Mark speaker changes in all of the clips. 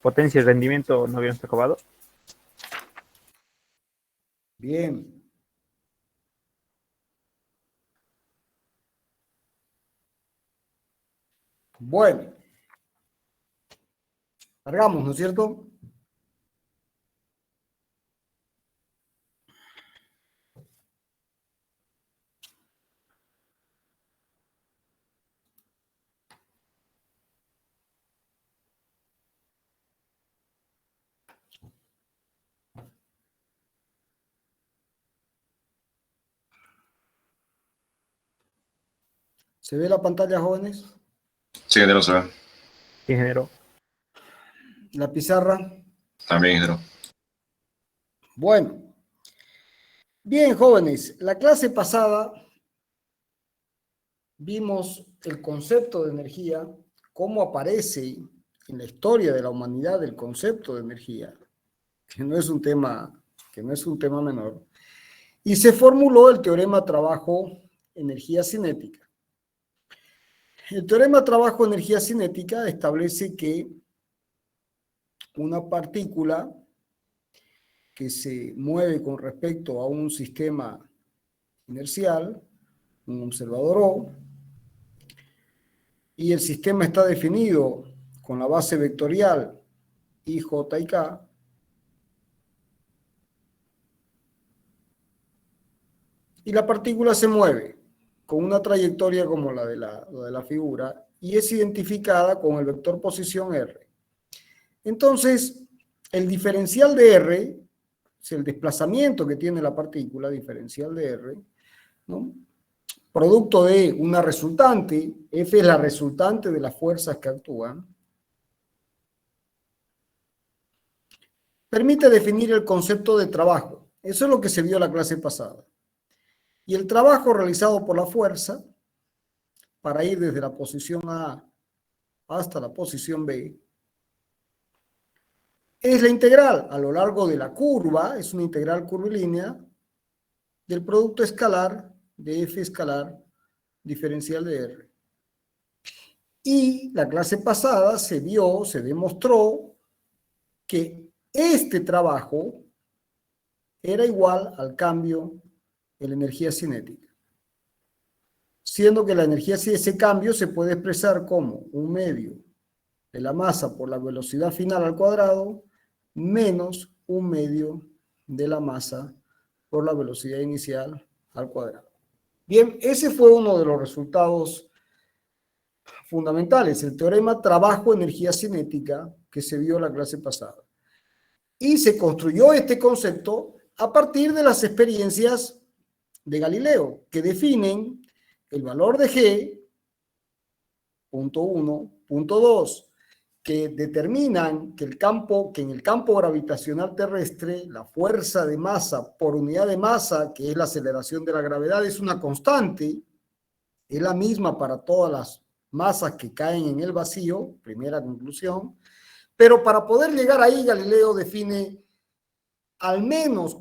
Speaker 1: potencia y rendimiento no habíamos acabado.
Speaker 2: Bien. Bueno. Largamos, ¿no es cierto? ¿Se ve la pantalla, jóvenes?
Speaker 3: Sí, ingeniero, se ve.
Speaker 1: Ingeniero.
Speaker 2: La pizarra.
Speaker 3: También, ingeniero.
Speaker 2: Bueno. Bien, jóvenes. La clase pasada vimos el concepto de energía, cómo aparece en la historia de la humanidad el concepto de energía, que no es un tema menor. Y se formuló el teorema trabajo-energía cinética. El teorema trabajo-energía cinética establece que una partícula que se mueve con respecto a un sistema inercial, un observador O, y el sistema está definido con la base vectorial I, J y K, y la partícula se mueve con una trayectoria como la de la figura y es identificada con el vector posición R. Entonces, el diferencial de R, es el desplazamiento que tiene la partícula, diferencial de R, ¿no? Producto de una resultante, F es la resultante de las fuerzas que actúan, permite definir el concepto de trabajo. Eso es lo que se vio la clase pasada. Y el trabajo realizado por la fuerza, para ir desde la posición A hasta la posición B, es la integral a lo largo de la curva, es una integral curvilínea, del producto escalar de F escalar diferencial de R. Y la clase pasada se demostró que este trabajo era igual al cambio en la energía cinética. Siendo que la energía, ese cambio se puede expresar como un medio de la masa por la velocidad final al cuadrado menos un medio de la masa por la velocidad inicial al cuadrado. Bien, ese fue uno de los resultados fundamentales, el teorema trabajo-energía cinética que se vio en la clase pasada. Y se construyó este concepto a partir de las experiencias de Galileo, que definen el valor de G, punto 1, punto 2, que determinan que en el campo gravitacional terrestre la fuerza de masa por unidad de masa, que es la aceleración de la gravedad, es una constante, es la misma para todas las masas que caen en el vacío, primera conclusión, pero para poder llegar ahí Galileo define al menos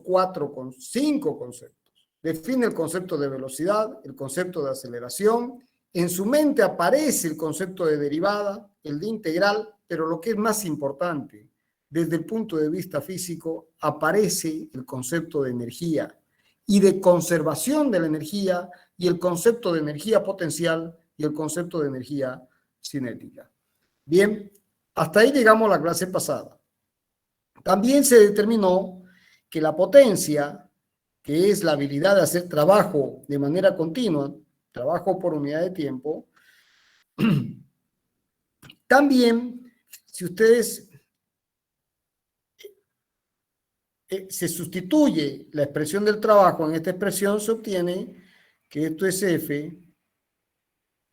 Speaker 2: 5 conceptos. Define el concepto de velocidad, el concepto de aceleración, en su mente aparece el concepto de derivada, el de integral, pero lo que es más importante, desde el punto de vista físico, aparece el concepto de energía y de conservación de la energía y el concepto de energía potencial y el concepto de energía cinética. Bien, hasta ahí llegamos a la clase pasada. También se determinó que la potencia, que es la habilidad de hacer trabajo de manera continua, trabajo por unidad de tiempo, también, si ustedes se sustituye la expresión del trabajo en esta expresión, se obtiene que esto es F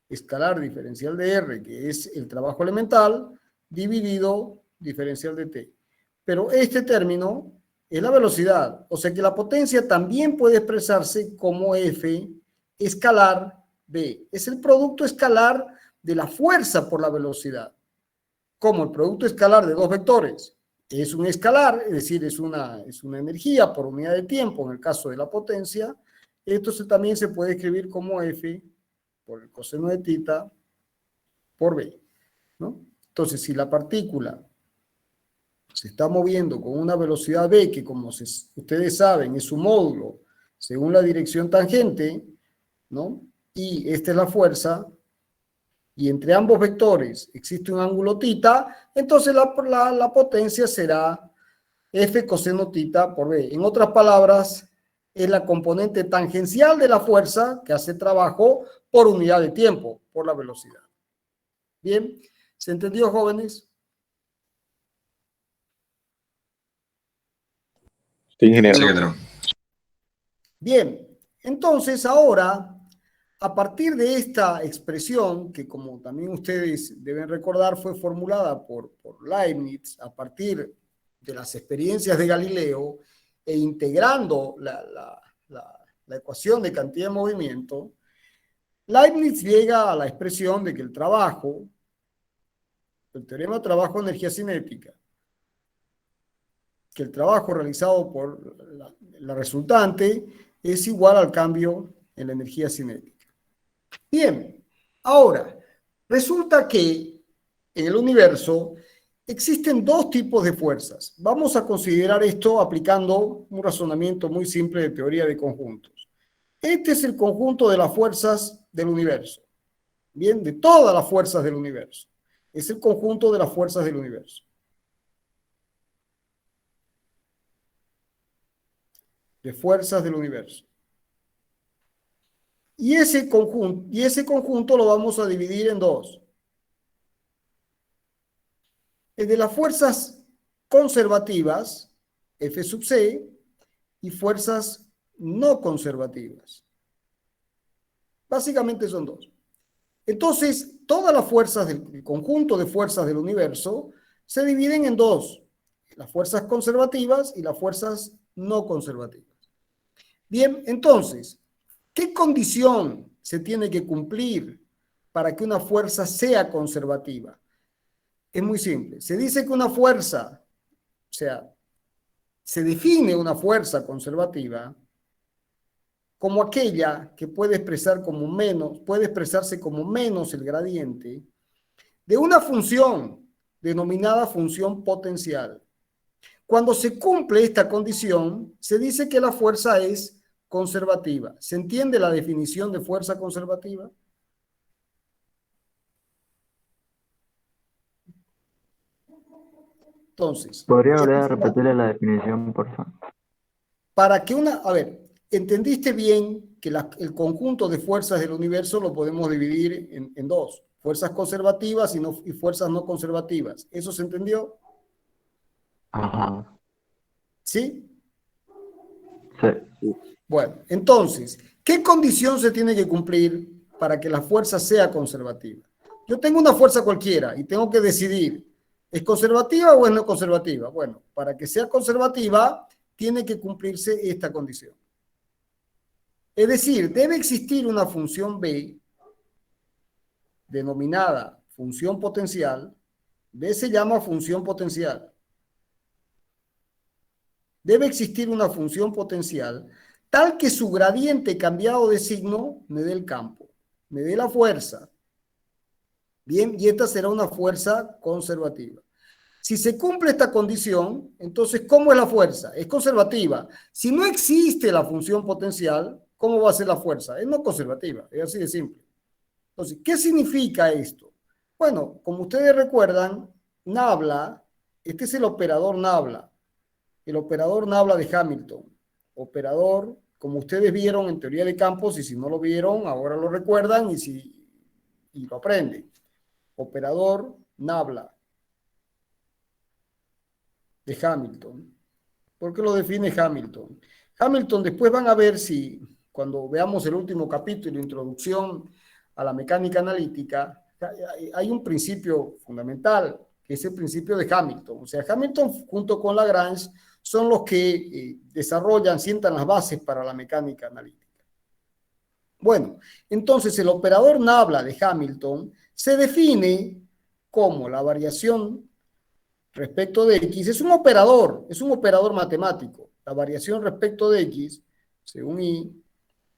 Speaker 2: escalar diferencial de R, que es el trabajo elemental, dividido diferencial de T. Pero este término es la velocidad, o sea que la potencia también puede expresarse como F escalar B. Es el producto escalar de la fuerza por la velocidad, como el producto escalar de dos vectores. Es un escalar, es decir, es una energía por unidad de tiempo en el caso de la potencia. Esto también se puede escribir como F por el coseno de tita por B, ¿no? Entonces, si la partícula se está moviendo con una velocidad v que, como ustedes saben, es su módulo según la dirección tangente, ¿no? Y esta es la fuerza, y entre ambos vectores existe un ángulo θ, entonces la potencia será F coseno θ por B. En otras palabras, es la componente tangencial de la fuerza que hace trabajo por unidad de tiempo, por la velocidad. Bien, ¿se entendió, jóvenes?
Speaker 1: Sí, ingeniero.
Speaker 3: Sí, ingeniero.
Speaker 2: Bien, entonces ahora, a partir de esta expresión, que como también ustedes deben recordar, fue formulada por Leibniz a partir de las experiencias de Galileo e integrando la ecuación de cantidad de movimiento, Leibniz llega a la expresión de que el trabajo, el teorema de trabajo de energía cinética, que el trabajo realizado por la resultante es igual al cambio en la energía cinética. Bien, ahora, resulta que en el universo existen dos tipos de fuerzas. Vamos a considerar esto aplicando un razonamiento muy simple de teoría de conjuntos. Este es el conjunto de las fuerzas del universo. Bien, de todas las fuerzas del universo. Es el conjunto de las fuerzas del universo. De fuerzas del universo. Y ese conjunto lo vamos a dividir en dos. El de las fuerzas conservativas, F sub C, y fuerzas no conservativas. Básicamente son dos. Entonces, todas las fuerzas del conjunto de fuerzas del universo se dividen en dos. Las fuerzas conservativas y las fuerzas no conservativas. Bien, entonces, ¿qué condición se tiene que cumplir para que una fuerza sea conservativa? Es muy simple. Se dice que una fuerza, o sea, se define una fuerza conservativa como aquella que puede expresarse como menos el gradiente de una función denominada función potencial. Cuando se cumple esta condición, se dice que la fuerza es conservativa. ¿Se entiende la definición de fuerza conservativa? Entonces,
Speaker 4: ¿Podría volver a repetirle la definición, por favor?
Speaker 2: para que ¿entendiste bien que el conjunto de fuerzas del universo lo podemos dividir en dos? Fuerzas conservativas y fuerzas no conservativas. ¿Eso se entendió?
Speaker 4: Ajá.
Speaker 2: ¿Sí?
Speaker 4: Sí.
Speaker 2: Bueno, entonces, ¿qué condición se tiene que cumplir para que la fuerza sea conservativa? Yo tengo una fuerza cualquiera y tengo que decidir, ¿es conservativa o es no conservativa? Bueno, para que sea conservativa, tiene que cumplirse esta condición. Es decir, debe existir una función B denominada función potencial. B se llama función potencial. Debe existir una función potencial tal que su gradiente cambiado de signo me dé el campo, me dé la fuerza. Bien, y esta será una fuerza conservativa. Si se cumple esta condición, entonces, ¿cómo es la fuerza? Es conservativa. Si no existe la función potencial, ¿cómo va a ser la fuerza? Es no conservativa, es así de simple. Entonces, ¿qué significa esto? Bueno, como ustedes recuerdan, Nabla, este es el operador Nabla de Hamilton. Operador, como ustedes vieron en teoría de campos, y si no lo vieron, ahora lo recuerdan y lo aprenden. Operador Nabla de Hamilton. ¿Por qué lo define Hamilton? Hamilton, después van a ver si, cuando veamos el último capítulo, introducción a la mecánica analítica, hay un principio fundamental, que es el principio de Hamilton. O sea, Hamilton junto con Lagrange son los que sientan las bases para la mecánica analítica. Bueno, entonces el operador Nabla de Hamilton se define como la variación respecto de X. Es un operador matemático. La variación respecto de X, según Y,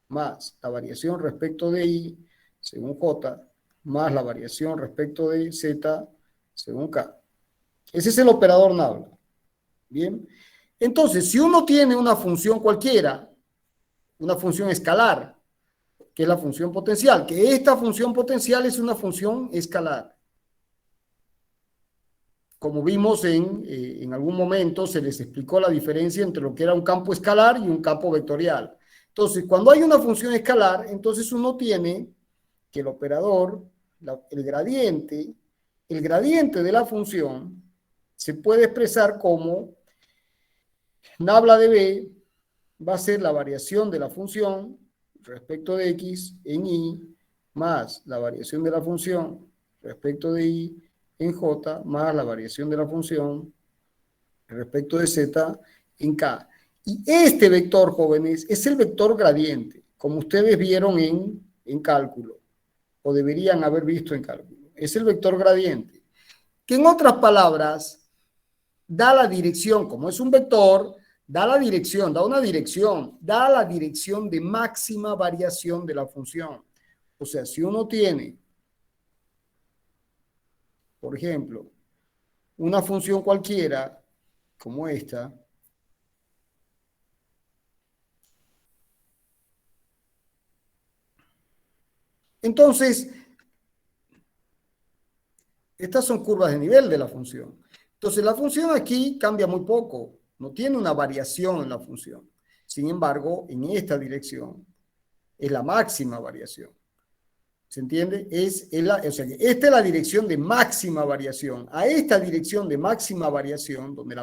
Speaker 2: más la variación respecto de Y, según J, más la variación respecto de Z, según K. Ese es el operador Nabla. Bien. Entonces, si uno tiene una función cualquiera, una función escalar, que es la función potencial, que esta función potencial es una función escalar. Como vimos en algún momento, se les explicó la diferencia entre lo que era un campo escalar y un campo vectorial. Entonces, cuando hay una función escalar, entonces uno tiene que el operador, el gradiente de la función se puede expresar como nabla de B va a ser la variación de la función respecto de X en Y más la variación de la función respecto de Y en J más la variación de la función respecto de Z en K. Y este vector, jóvenes, es el vector gradiente, como ustedes vieron en cálculo, o deberían haber visto en cálculo. Es el vector gradiente, que en otras palabras da la dirección, como es un vector, da la dirección, da la dirección de máxima variación de la función. O sea, si uno tiene, por ejemplo, una función cualquiera, como esta, entonces, estas son curvas de nivel de la función. Entonces, la función aquí cambia muy poco, no tiene una variación en la función. Sin embargo, en esta dirección es la máxima variación. ¿Se entiende? O sea, esta es la dirección de máxima variación. A esta dirección de máxima variación, donde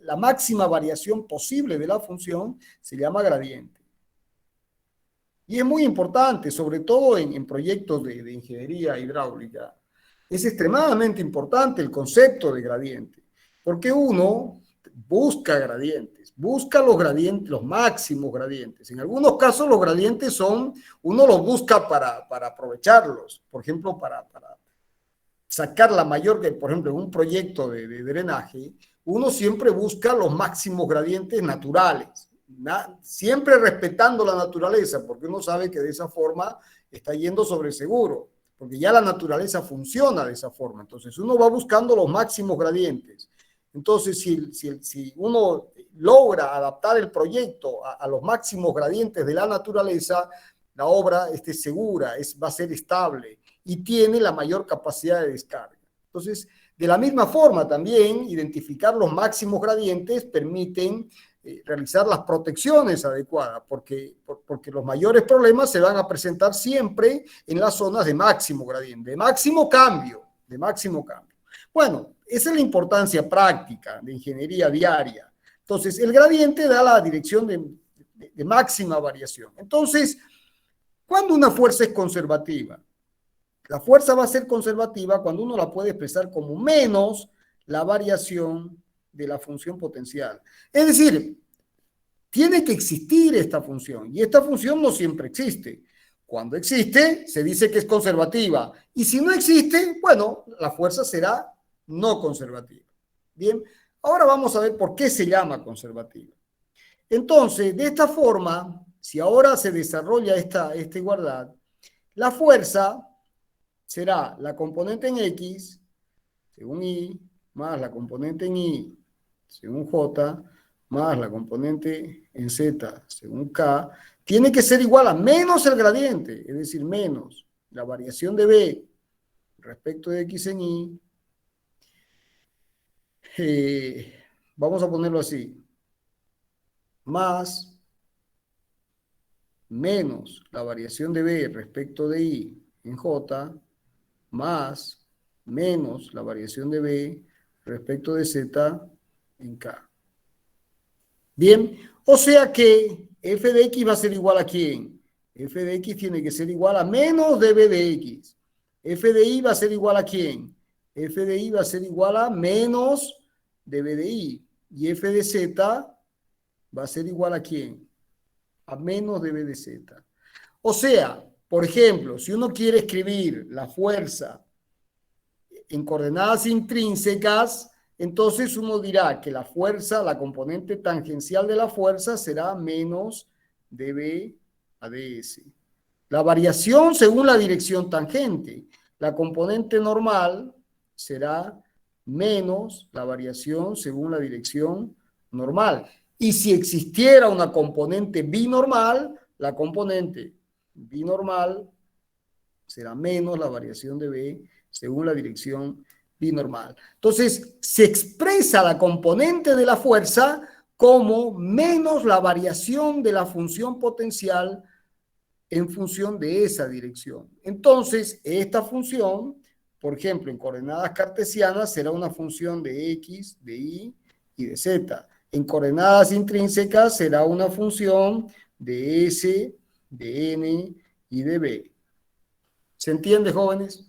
Speaker 2: la máxima variación posible de la función se llama gradiente. Y es muy importante, sobre todo en proyectos de ingeniería hidráulica. Es extremadamente importante el concepto de gradiente, porque uno busca gradientes, busca los gradientes, los máximos gradientes. En algunos casos los gradientes uno los busca para aprovecharlos, por ejemplo, para sacar la mayor, por ejemplo, en un proyecto de drenaje, uno siempre busca los máximos gradientes naturales, siempre respetando la naturaleza, porque uno sabe que de esa forma está yendo sobre seguro, porque ya la naturaleza funciona de esa forma. Entonces uno va buscando los máximos gradientes. Entonces, si uno logra adaptar el proyecto a los máximos gradientes de la naturaleza, la obra segura, va a ser estable y tiene la mayor capacidad de descarga. Entonces, de la misma forma también, identificar los máximos gradientes permiten realizar las protecciones adecuadas, porque los mayores problemas se van a presentar siempre en las zonas de máximo gradiente, de máximo cambio. Bueno, esa es la importancia práctica de ingeniería diaria. Entonces, el gradiente da la dirección de máxima variación. Entonces, ¿cuándo una fuerza es conservativa? La fuerza va a ser conservativa cuando uno la puede expresar como menos la variación de la función potencial. Es decir, tiene que existir esta función y esta función no siempre existe. Cuando existe, se dice que es conservativa y si no existe, bueno, la fuerza será no conservativa. Bien, ahora vamos a ver por qué se llama conservativa. Entonces, de esta forma, si ahora se desarrolla esta igualdad, la fuerza será la componente en X, según Y, más la componente en Y, según J, más la componente en Z, según K, tiene que ser igual a menos el gradiente, es decir, menos la variación de B respecto de X en Y. Vamos a ponerlo así, más menos la variación de B respecto de Y en J, más menos la variación de B respecto de Z en K. Bien, o sea que f de X va a ser igual a ¿quién? F de X tiene que ser igual a menos dB de X. F de Y va a ser igual a ¿quién? F de Y va a ser igual a menos dB de Y. Y F de Z va a ser igual a ¿quién? A menos dB de Z. O sea, por ejemplo, si uno quiere escribir la fuerza en coordenadas intrínsecas, entonces uno dirá que la fuerza, la componente tangencial de la fuerza será menos dB a ds. La variación según la dirección tangente. La componente normal será menos la variación según la dirección normal. Y si existiera una componente binormal, la componente binormal será menos la variación de B según la dirección binormal. Entonces, se expresa la componente de la fuerza como menos la variación de la función potencial en función de esa dirección. Entonces, esta función, por ejemplo, en coordenadas cartesianas, será una función de X, de Y y de Z. En coordenadas intrínsecas será una función de S, de N y de B. ¿Se entiende, jóvenes?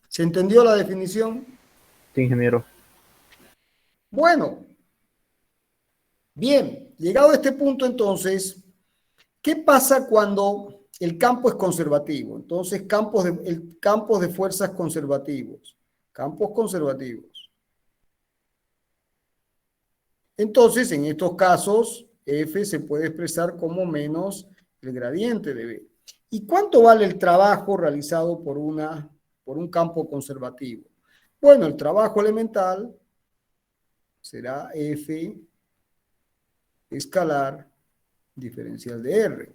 Speaker 2: ¿Se entendió la definición?
Speaker 1: Sí, ingeniero.
Speaker 2: Bueno, bien, llegado a este punto entonces, ¿qué pasa cuando el campo es conservativo? Entonces, campos de fuerzas conservativos. Campos conservativos. Entonces, en estos casos, F se puede expresar como menos el gradiente de B. ¿Y cuánto vale el trabajo realizado por un campo conservativo? Bueno, el trabajo elemental será F escalar diferencial de R.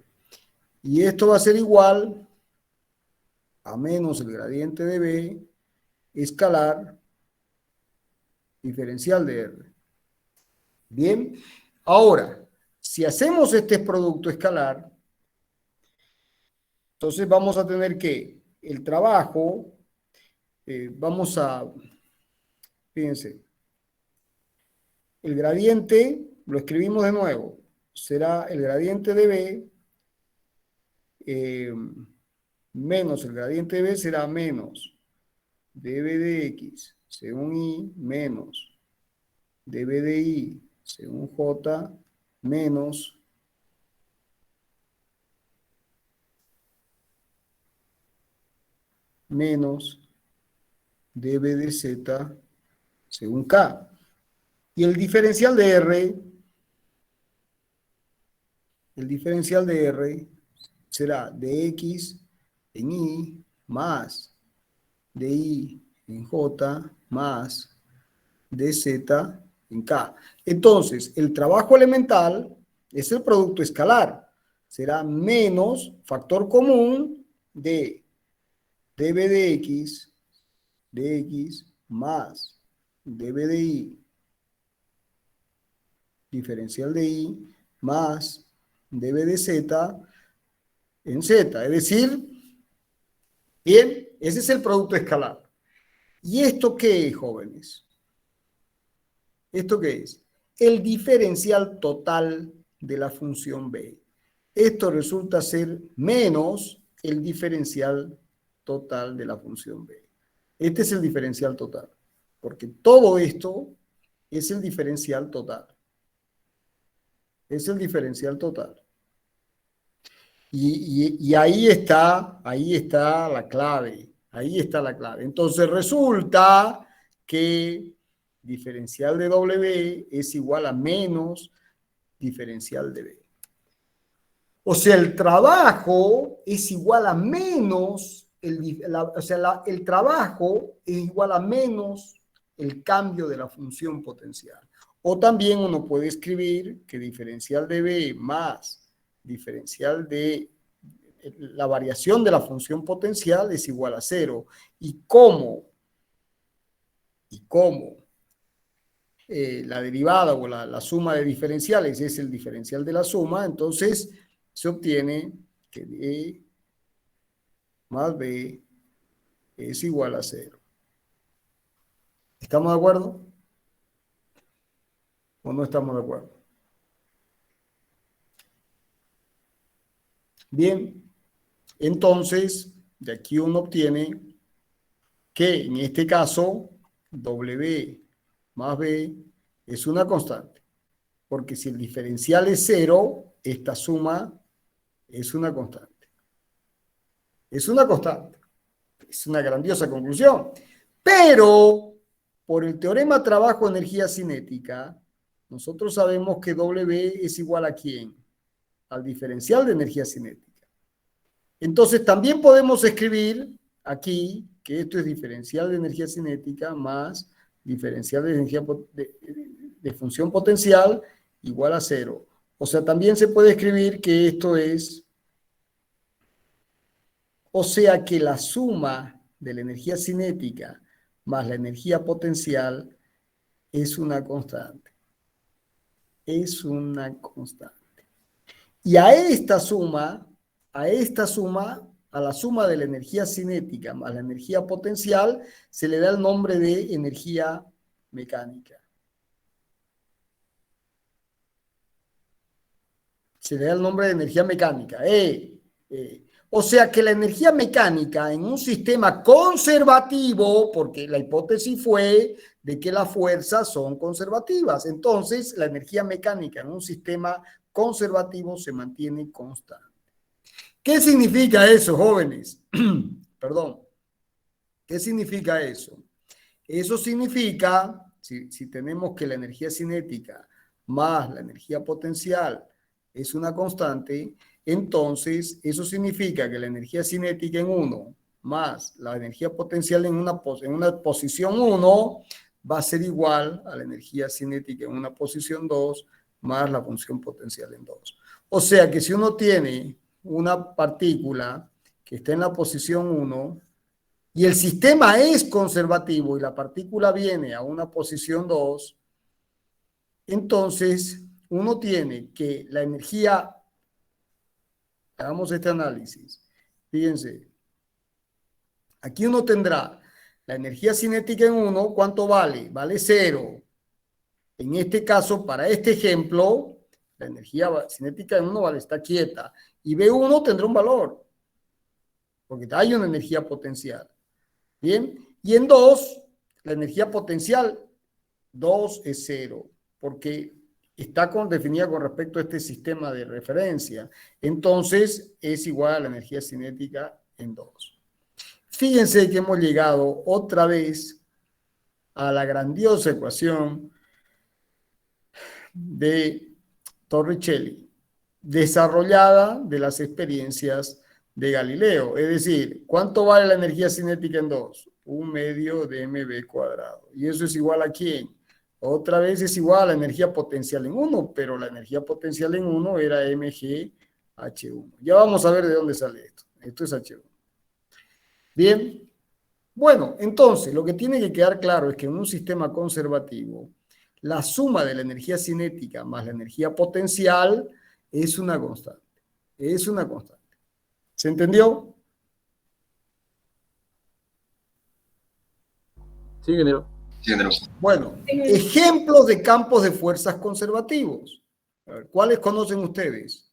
Speaker 2: Y esto va a ser igual a menos el gradiente de B escalar diferencial de R. Bien, ahora, si hacemos este producto escalar, entonces vamos a tener que el trabajo, fíjense, el gradiente, lo escribimos de nuevo, será el gradiente de B menos el gradiente de B será menos dB de X según Y menos dB de Y según J menos dB de Z según K. Y el diferencial de R será de X en Y más de Y en J más de Z en K. Entonces, el trabajo elemental es el producto escalar. Será menos factor común de dB de X más dB de Y, diferencial de Y, más dB de Z en Z. Es decir, bien, ese es el producto escalar. ¿Y esto qué es, jóvenes? ¿Esto qué es? El diferencial total de la función B. Esto resulta ser menos el diferencial total de la función B. Este es el diferencial total, porque todo esto es el diferencial total. Es el diferencial total. Y ahí está la clave. Ahí está la clave. Entonces resulta que diferencial de W es igual a menos diferencial de B. O sea, el trabajo es igual a menos, el trabajo es igual a menos el cambio de la función potencial. O también uno puede escribir que diferencial de B más diferencial de la variación de la función potencial es igual a 0. ¿Y cómo la derivada o la suma de diferenciales es el diferencial de la suma? Entonces se obtiene que D más B es igual a 0. ¿Estamos de acuerdo? ¿O no estamos de acuerdo? Bien, entonces de aquí uno obtiene que en este caso W más B es una constante, porque si el diferencial es 0, esta suma es una constante. Es una constante. Es una grandiosa conclusión. Pero, por el teorema trabajo-energía cinética, nosotros sabemos que W es igual a ¿quién? Al diferencial de energía cinética. Entonces también podemos escribir aquí que esto es diferencial de energía cinética más diferencial de energía de función potencial igual a 0. O sea, también se puede escribir que esto es, o sea, que la suma de la energía cinética más la energía potencial es una constante. Es una constante. Y a la suma de la energía cinética más la energía potencial, se le da el nombre de energía mecánica. Se le da el nombre de energía mecánica. O sea que la energía mecánica en un sistema conservativo, porque la hipótesis fue de que las fuerzas son conservativas, entonces la energía mecánica en un sistema conservativo se mantiene constante. ¿Qué significa eso, jóvenes? Perdón. ¿Qué significa eso? Eso significa, si tenemos que la energía cinética más la energía potencial es una constante, entonces eso significa que la energía cinética en 1 más la energía potencial en una posición 1 va a ser igual a la energía cinética en una posición 2 más la función potencial en 2. O sea que si uno tiene una partícula que está en la posición 1 y el sistema es conservativo y la partícula viene a una posición 2, entonces uno tiene que la energía, hagamos este análisis, fíjense, aquí uno tendrá la energía cinética en 1, ¿cuánto vale? Vale 0. En este caso, para este ejemplo, la energía cinética en 1 vale, está quieta, y B1 tendrá un valor, porque hay una energía potencial. Bien, y en 2, la energía potencial 2 es 0, porque está definida con respecto a este sistema de referencia. Entonces, es igual a la energía cinética en 2. Fíjense que hemos llegado otra vez a la grandiosa ecuación de Torricelli, desarrollada de las experiencias de Galileo. Es decir, ¿cuánto vale la energía cinética en 2? 1/2 de mv cuadrado. ¿Y eso es igual a quién? Otra vez es igual a la energía potencial en 1, pero la energía potencial en 1 era mgh1. Ya vamos a ver de dónde sale esto. Esto es h1. Bien. Bueno, entonces, lo que tiene que quedar claro es que en un sistema conservativo, la suma de la energía cinética más la energía potencial es una constante. Es una constante. ¿Se entendió?
Speaker 5: Sí, ingeniero.
Speaker 3: Sí, ingeniero.
Speaker 2: Bueno, ejemplos de campos de fuerzas conservativos. A ver, ¿cuáles conocen ustedes?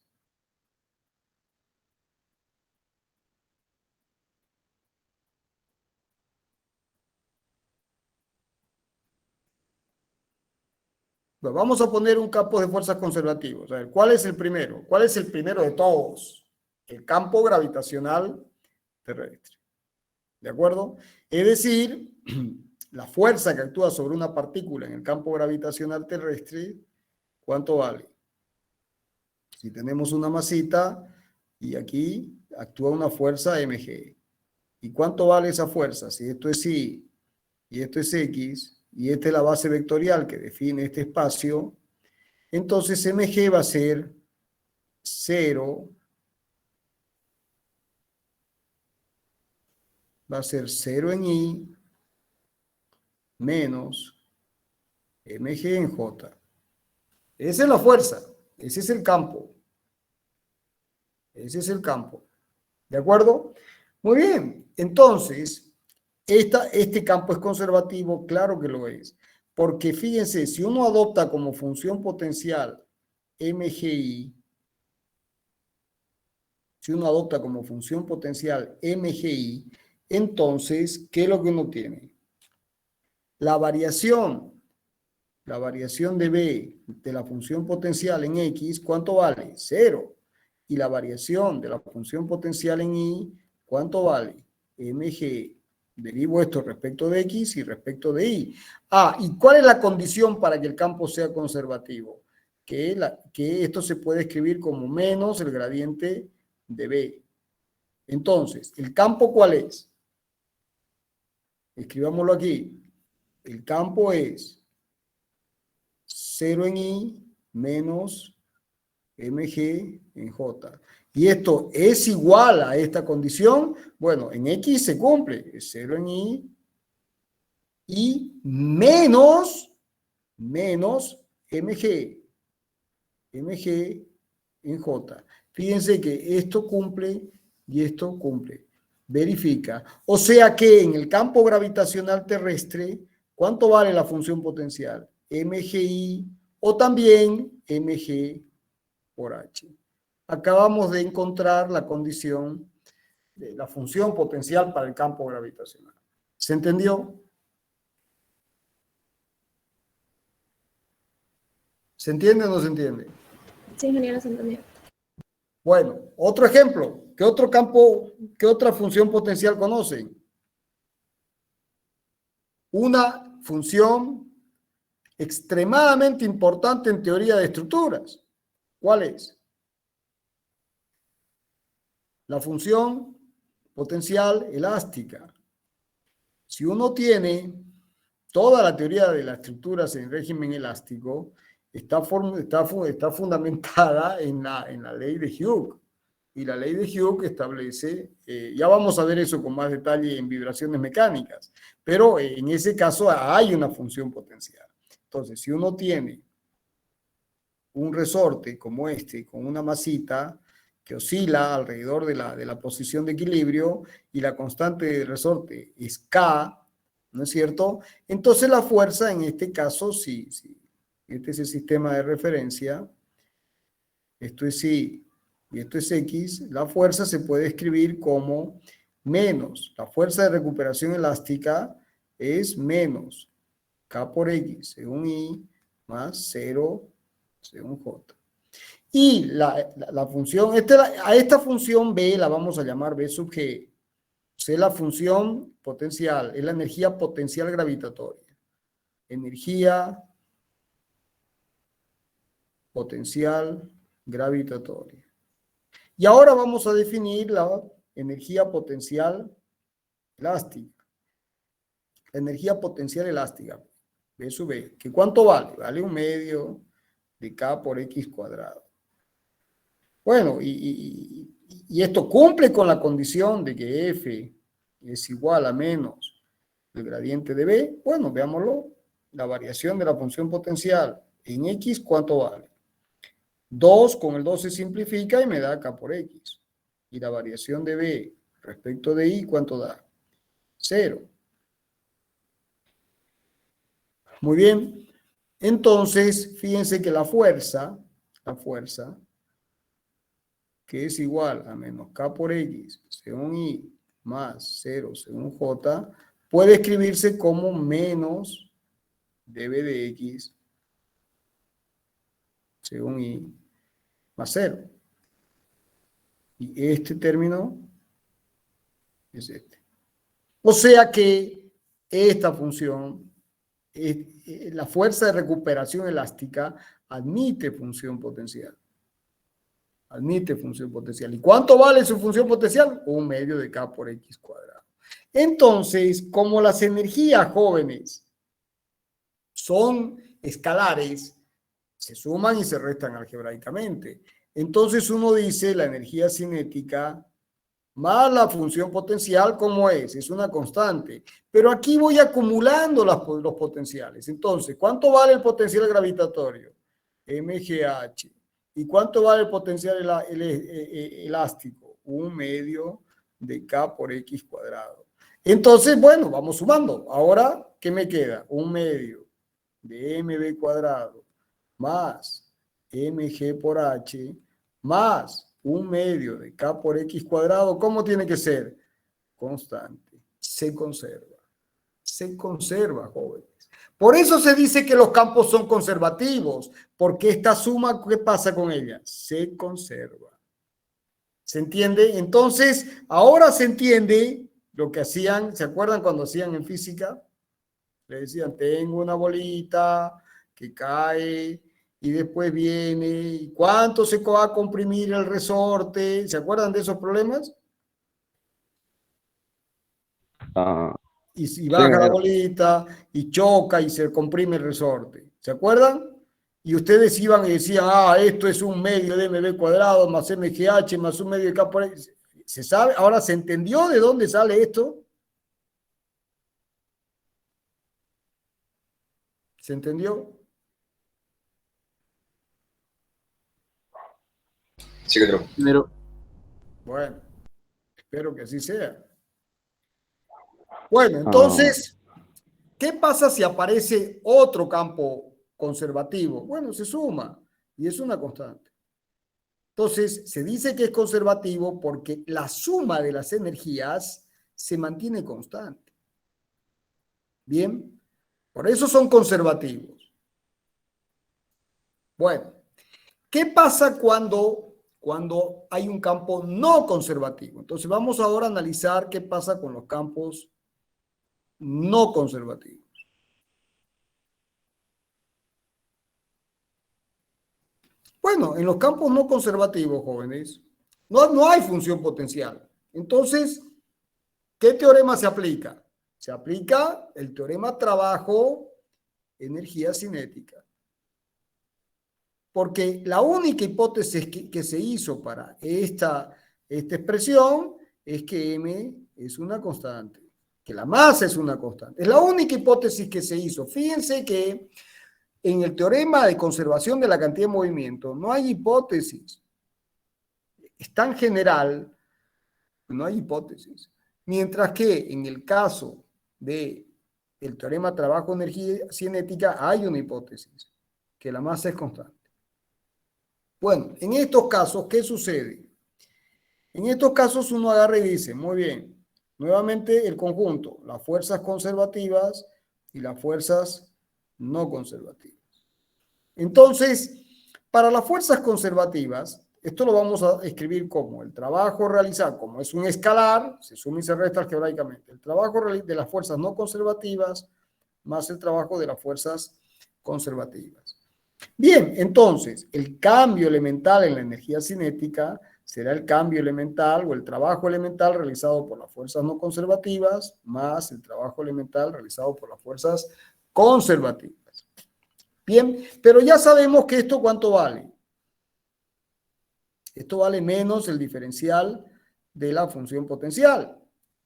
Speaker 2: Bueno, vamos a poner un campo de fuerzas conservativos. A ver, ¿cuál es el primero? ¿Cuál es el primero de todos? El campo gravitacional terrestre. ¿De acuerdo? Es decir, la fuerza que actúa sobre una partícula en el campo gravitacional terrestre, ¿cuánto vale? Si tenemos una masita y aquí actúa una fuerza mg. ¿Y cuánto vale esa fuerza? Si esto es y esto es x, y esta es la base vectorial que define este espacio, entonces mg va a ser 0, va a ser 0 en i menos mg en j. Esa es la fuerza, ese es el campo. Ese es el campo. ¿De acuerdo? Muy bien, entonces, este campo es conservativo, claro que lo es, porque fíjense, si uno adopta como función potencial MGI, si uno adopta como función potencial MGI, entonces, ¿qué es lo que uno tiene? La variación de B de la función potencial en X, ¿cuánto vale? 0. Y la variación de la función potencial en Y, ¿cuánto vale? MG. Derivo esto respecto de X y respecto de Y. ¿Y cuál es la condición para que el campo sea conservativo? Que esto se puede escribir como menos el gradiente de B. Entonces, ¿el campo cuál es? Escribámoslo aquí. El campo es 0 en I menos mg en J. ¿Y esto es igual a esta condición? Bueno, en X se cumple. Es 0 en I y menos mg en J. Fíjense que esto cumple y esto cumple. Verifica. O sea que en el campo gravitacional terrestre, ¿cuánto vale la función potencial? MGI o también mg por h. Acabamos de encontrar la condición de la función potencial para el campo gravitacional. ¿Se entendió? ¿Se entiende o no se entiende?
Speaker 5: Sí, ingeniero, se entendió.
Speaker 2: Bueno, otro ejemplo. ¿Qué otro campo, qué otra función potencial conocen? Una función extremadamente importante en teoría de estructuras. ¿Cuál es? La función potencial elástica. Si uno tiene toda la teoría de las estructuras en régimen elástico, está fundamentada en la ley de Hughes. Y la ley de Hughes establece, ya vamos a ver eso con más detalle en vibraciones mecánicas, pero en ese caso hay una función potencial. Entonces, si uno tiene un resorte como este, con una masita que oscila alrededor de la posición de equilibrio y la constante del resorte es K, ¿no es cierto? Entonces la fuerza en este caso, si este es el sistema de referencia, esto es Y y esto es X, la fuerza se puede escribir como menos, la fuerza de recuperación elástica es menos K por X según Y más 0 según J. Y la función, a esta función B la vamos a llamar B sub G. O sea, la función potencial, es la energía potencial gravitatoria. Energía potencial gravitatoria. Y ahora vamos a definir la energía potencial elástica. La energía potencial elástica, B sub B, ¿que cuánto vale? Vale 1/2 de K por X cuadrado. Bueno, y esto cumple con la condición de que F es igual a menos el gradiente de B. Bueno, veámoslo. La variación de la función potencial en X, ¿cuánto vale? 2 con el 2 se simplifica y me da K por X. Y la variación de B respecto de Y, ¿cuánto da? 0. Muy bien. Entonces, fíjense que la fuerza, que es igual a menos K por X según Y más 0 según J, puede escribirse como menos dB de X según Y más 0. Y este término es este. O sea que esta función, la fuerza de recuperación elástica, admite función potencial. Admite función potencial. ¿Y cuánto vale su función potencial? 1/2 de K por X cuadrado. Entonces, como las energías jóvenes son escalares, se suman y se restan algebraicamente. Entonces uno dice la energía cinética más la función potencial, ¿cómo es? Es una constante. Pero aquí voy acumulando los potenciales. Entonces, ¿cuánto vale el potencial gravitatorio? MGH. ¿Y cuánto vale el potencial elástico? 1/2 de K por X cuadrado. Entonces, bueno, vamos sumando. Ahora, ¿qué me queda? 1/2 de mb cuadrado más mg por h más 1/2 de K por X cuadrado. ¿Cómo tiene que ser? Constante. Se conserva. Se conserva, jóvenes. Por eso se dice que los campos son conservativos, porque esta suma, ¿qué pasa con ella? Se conserva. ¿Se entiende? Entonces, ahora se entiende lo que hacían, ¿se acuerdan cuando hacían en física? Le decían, tengo una bolita que cae y después viene, ¿y cuánto se va a comprimir el resorte? ¿Se acuerdan de esos problemas?
Speaker 4: Ah,
Speaker 2: Y
Speaker 4: sí,
Speaker 2: baja la
Speaker 4: ingeniero.
Speaker 2: bolita y choca y se comprime el resorte. ¿Se acuerdan? Y ustedes iban y decían, esto es un medio de mb cuadrado más mgh más un medio de k por x. ¿Se sabe? Ahora, ¿se entendió de dónde sale esto? ¿Se entendió?
Speaker 3: Sí, ingeniero.
Speaker 4: Ingeniero.
Speaker 2: Bueno, espero que así sea. Bueno,
Speaker 4: Ah,
Speaker 2: entonces, ¿qué pasa si aparece otro campo conservativo? Bueno, se suma y es una constante. Entonces, se dice que es conservativo porque la suma de las energías se mantiene constante. Bien, por eso son conservativos. Bueno, ¿qué pasa cuando hay un campo no conservativo? Entonces, vamos ahora a analizar qué pasa con los campos no conservativos. Bueno, en los campos no conservativos, jóvenes, no hay función potencial. Entonces, ¿qué teorema se aplica? Se aplica el teorema trabajo-energía cinética. Porque la única hipótesis que se hizo para esta expresión es que M es una constante, que la masa es una constante. Es la única hipótesis que se hizo. Fíjense que en el teorema de conservación de la cantidad de movimiento no hay hipótesis. Es tan general, no hay hipótesis. Mientras que en el caso del teorema trabajo-energía cinética hay una hipótesis, que la masa es constante. Bueno, en estos casos, ¿qué sucede? En estos casos uno agarra y dice, muy bien, nuevamente el conjunto, las fuerzas conservativas y las fuerzas no conservativas. Entonces, para las fuerzas conservativas, esto lo vamos a escribir como el trabajo realizado, como es un escalar, se suma y se resta algebraicamente, el trabajo de las fuerzas no conservativas más el trabajo de las fuerzas conservativas. Bien, entonces, el cambio elemental en la energía cinética será el cambio elemental o el trabajo elemental realizado por las fuerzas no conservativas más el trabajo elemental realizado por las fuerzas conservativas. Bien, pero ya sabemos que esto ¿cuánto vale? Esto vale menos el diferencial de la función potencial.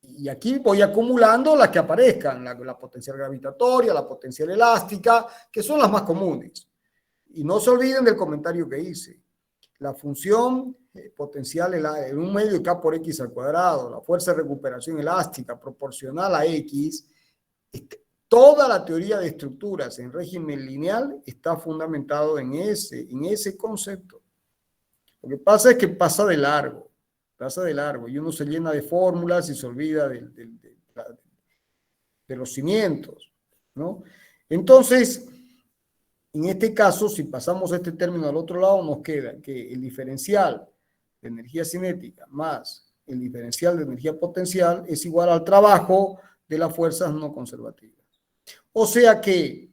Speaker 2: Y aquí voy acumulando las que aparezcan, la potencial gravitatoria, la potencial elástica, que son las más comunes. Y no se olviden del comentario que hice. La función potencial en un medio de K por X al cuadrado, la fuerza de recuperación elástica proporcional a X, toda la teoría de estructuras en régimen lineal está fundamentado en ese concepto. Lo que pasa es que pasa de largo y uno se llena de fórmulas y se olvida de los cimientos, ¿no? Entonces, en este caso, si pasamos este término al otro lado, nos queda que el diferencial de energía cinética más el diferencial de energía potencial es igual al trabajo de las fuerzas no conservativas. O sea que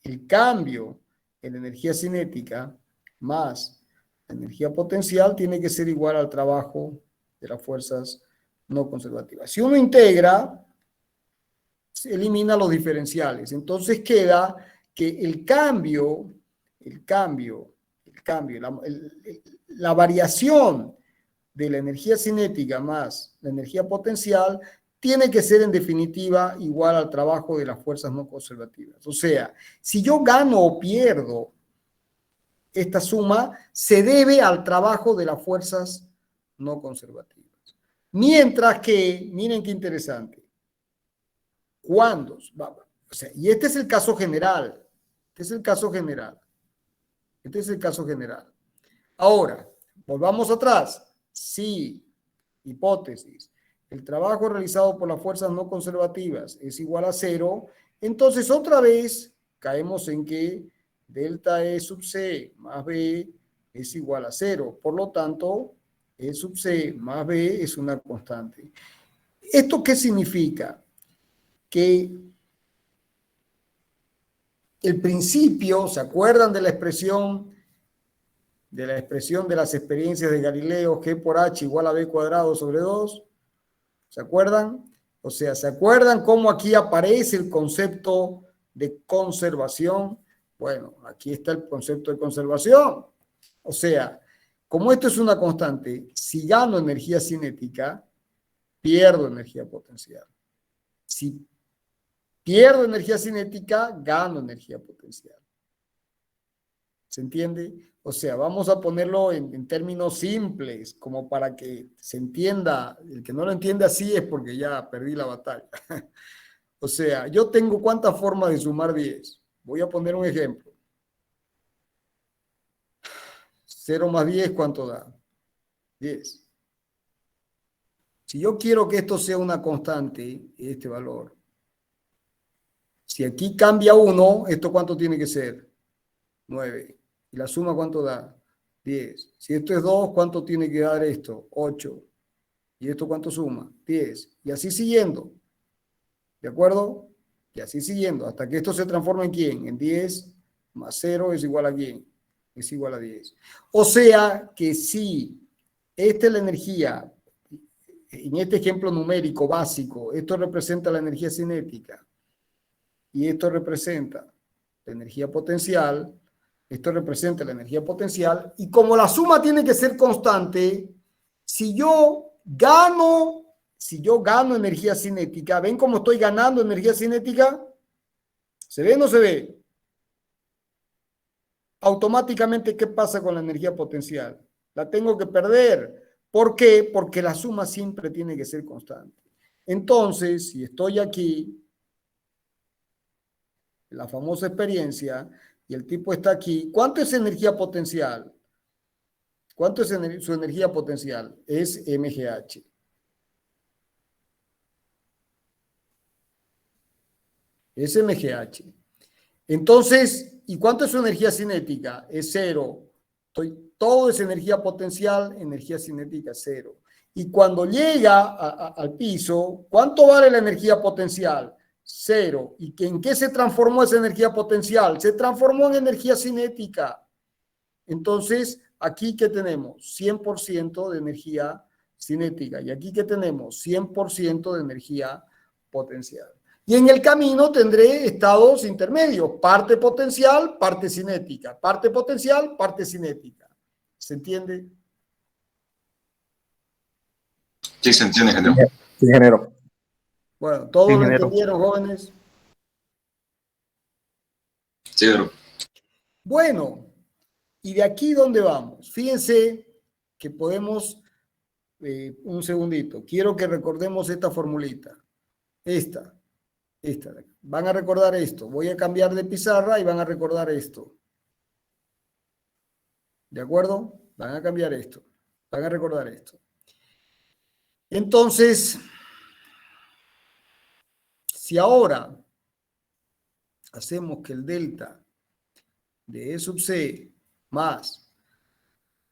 Speaker 2: el cambio en energía cinética más la energía potencial tiene que ser igual al trabajo de las fuerzas no conservativas. Si uno integra, se elimina los diferenciales. Entonces queda que la variación de la energía cinética más la energía potencial tiene que ser en definitiva igual al trabajo de las fuerzas no conservativas. O sea, si yo gano o pierdo esta suma, se debe al trabajo de las fuerzas no conservativas. Mientras que, miren qué interesante, cuando, o sea, y este es el caso general, Ahora, volvamos atrás. Si, hipótesis, el trabajo realizado por las fuerzas no conservativas es igual a 0, entonces otra vez caemos en que delta E sub C más B es igual a 0. Por lo tanto, E sub C más B es una constante. ¿Esto qué significa? Que el principio, ¿se acuerdan de la expresión de las experiencias de Galileo, G por H igual a B cuadrado sobre 2? ¿Se acuerdan? O sea, ¿se acuerdan cómo aquí aparece el concepto de conservación? Bueno, aquí está el concepto de conservación. O sea, como esto es una constante, si gano energía cinética, pierdo energía potencial. Si pierdo energía cinética, gano energía potencial. ¿Se entiende? O sea, vamos a ponerlo en términos simples, como para que se entienda. El que no lo entiende así es porque ya perdí la batalla. O sea, yo tengo ¿cuántas formas de sumar 10? Voy a poner un ejemplo. 0 más 10, ¿cuánto da? 10. Si yo quiero que esto sea una constante, este valor, si aquí cambia 1, ¿esto cuánto tiene que ser? 9. ¿Y la suma cuánto da? 10. Si esto es 2, ¿cuánto tiene que dar esto? 8. ¿Y esto cuánto suma? 10. Y así siguiendo. ¿De acuerdo? Y así siguiendo, hasta que esto se transforma en ¿quién? En 10 más 0 es igual a ¿quién? Es igual a 10. O sea que si esta es la energía, en este ejemplo numérico básico, esto representa la energía cinética y esto representa la energía potencial, esto representa la energía potencial, y como la suma tiene que ser constante, si yo gano energía cinética, ¿ven cómo estoy ganando energía cinética? ¿Se ve o no se ve? Automáticamente, ¿qué pasa con la energía potencial? La tengo que perder. ¿Por qué? Porque la suma siempre tiene que ser constante. Entonces, si estoy aquí, la famosa experiencia, y el tipo está aquí, ¿cuánto es energía potencial? ¿Cuánto es su energía potencial? Es MGH. Es MGH. Entonces, ¿y cuánto es su energía cinética? Es 0. Todo es energía potencial, energía cinética 0. Y cuando llega al piso, ¿cuánto vale la energía potencial? 0. ¿Y en qué se transformó esa energía potencial? Se transformó en energía cinética. Entonces, aquí ¿qué tenemos? 100% de energía cinética. Y aquí ¿qué tenemos? 100% de energía potencial. Y en el camino tendré estados intermedios, parte potencial, parte cinética, parte potencial, parte cinética. ¿Se entiende?
Speaker 3: Sí, se entiende, ingeniero.
Speaker 6: Sí, ingeniero.
Speaker 2: Bueno, ¿todos lo
Speaker 1: Ingeniero.
Speaker 2: entendieron, jóvenes?
Speaker 3: Sí, ingeniero.
Speaker 2: Bueno, ¿y de aquí dónde vamos? Fíjense que podemos, un segundito, quiero que recordemos esta formulita, esta. Van a recordar esto. Voy a cambiar de pizarra y van a recordar esto. ¿De acuerdo? Van a cambiar esto. Van a recordar esto. Entonces, si ahora hacemos que el delta de E sub C más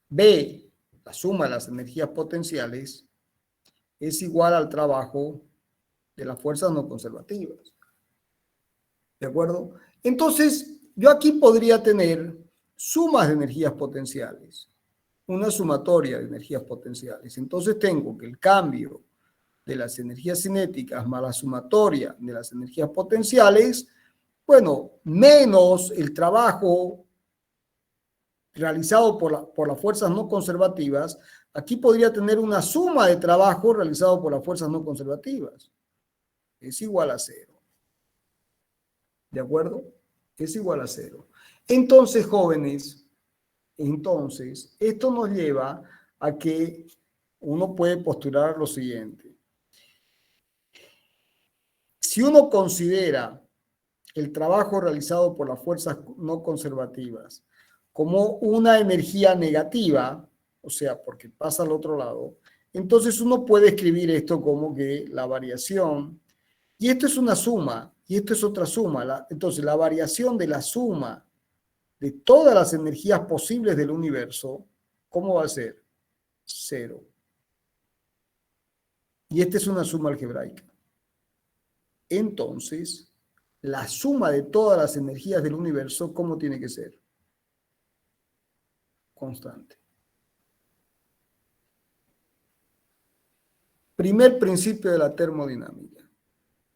Speaker 2: B, la suma de las energías potenciales, es igual al trabajo de las fuerzas no conservativas. ¿De acuerdo? Entonces, yo aquí podría tener sumas de energías potenciales, una sumatoria de energías potenciales. Entonces tengo que el cambio de las energías cinéticas más la sumatoria de las energías potenciales, bueno, menos el trabajo realizado por las fuerzas no conservativas, aquí podría tener una suma de trabajo realizado por las fuerzas no conservativas. Es igual a 0. ¿De acuerdo? Es igual a 0. Entonces, jóvenes, esto nos lleva a que uno puede postular lo siguiente. Si uno considera el trabajo realizado por las fuerzas no conservativas como una energía negativa, o sea, porque pasa al otro lado, entonces uno puede escribir esto como que la variación, y esto es una suma, y esto es otra suma. Entonces, la variación de la suma de todas las energías posibles del universo, ¿cómo va a ser? 0. Y esta es una suma algebraica. Entonces, la suma de todas las energías del universo, ¿cómo tiene que ser? Constante. Primer principio de la termodinámica.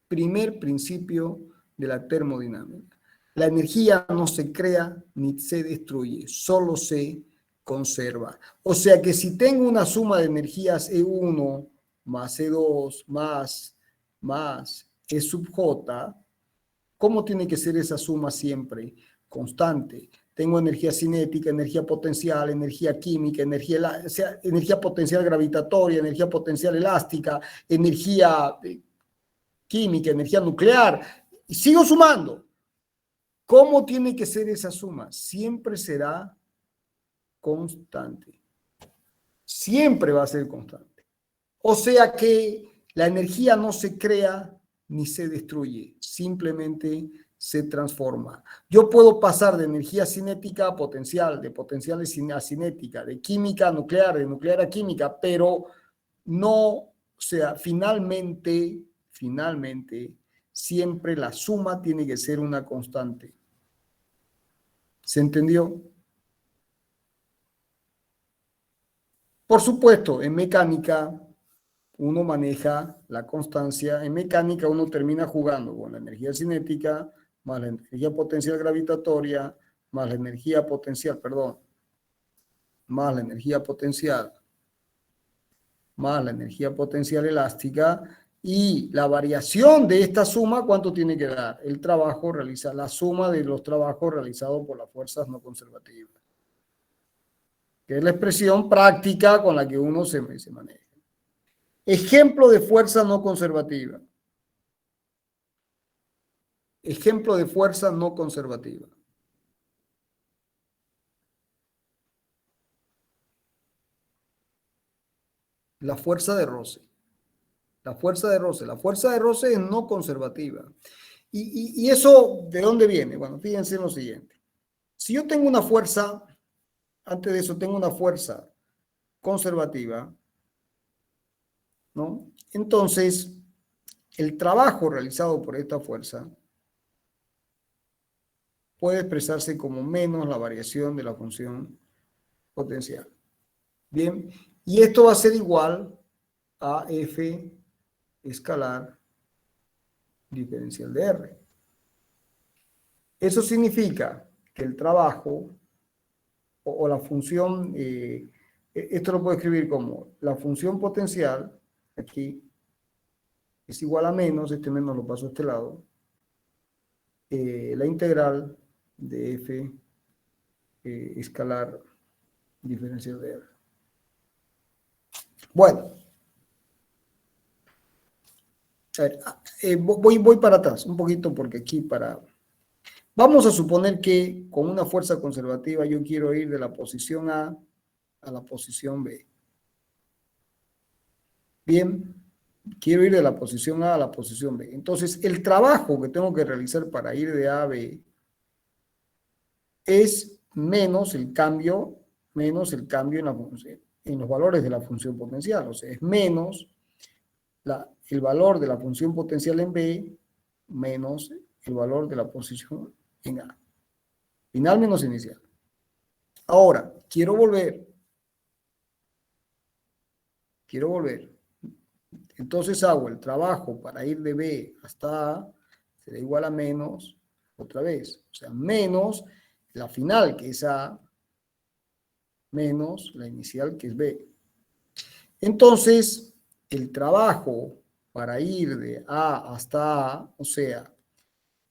Speaker 2: Primer principio de la termodinámica. La energía no se crea ni se destruye, solo se conserva. O sea que si tengo una suma de energías E1 más E2 más E sub J, ¿cómo tiene que ser esa suma siempre? Constante. Tengo energía cinética, energía potencial, energía química, energía potencial gravitatoria, energía potencial elástica, energía química, energía nuclear, y sigo sumando. ¿Cómo tiene que ser esa suma? Siempre será constante. Siempre va a ser constante. O sea que la energía no se crea ni se destruye, simplemente se transforma. Yo puedo pasar de energía cinética a potencial, de potencial a cinética, de química a nuclear, de nuclear a química, pero no, o sea, finalmente, siempre la suma tiene que ser una constante. ¿Se entendió? Por supuesto, en mecánica uno maneja la constancia. En mecánica uno termina jugando con la energía cinética, más la energía potencial gravitatoria, más la energía potencial, más la energía potencial, más la energía potencial elástica, y la variación de esta suma, ¿cuánto tiene que dar? El trabajo realizado, la suma de los trabajos realizados por las fuerzas no conservativas, que es la expresión práctica con la que uno se maneja. Ejemplo de fuerza no conservativa. Ejemplo de fuerza no conservativa. La fuerza de roce. La fuerza de roce. La fuerza de roce es no conservativa. ¿Y eso de dónde viene? Bueno, fíjense en lo siguiente. Si yo tengo una fuerza, antes de eso tengo una fuerza conservativa, ¿no? Entonces, el trabajo realizado por esta fuerza puede expresarse como menos la variación de la función potencial. Bien, y esto va a ser igual a F escalar diferencial de R. Eso significa que el trabajo o la función, esto lo puedo escribir como la función potencial, aquí, es igual a menos, este menos lo paso a este lado, la integral de F escalar diferencial de R. Bueno, a ver, voy para atrás un poquito porque aquí Vamos a suponer que con una fuerza conservativa yo quiero ir de la posición A a la posición B. Bien, quiero ir de la posición A a la posición B. Entonces, el trabajo que tengo que realizar para ir de A a B es menos el cambio en los valores de la función potencial. O sea, es menos el valor de la función potencial en B menos el valor de la posición en A. Final menos inicial. Ahora, quiero volver. Entonces hago el trabajo para ir de B hasta A, será igual a menos, otra vez. O sea, menos la final, que es A, menos la inicial, que es B. Entonces, el trabajo para ir de A hasta A, o sea,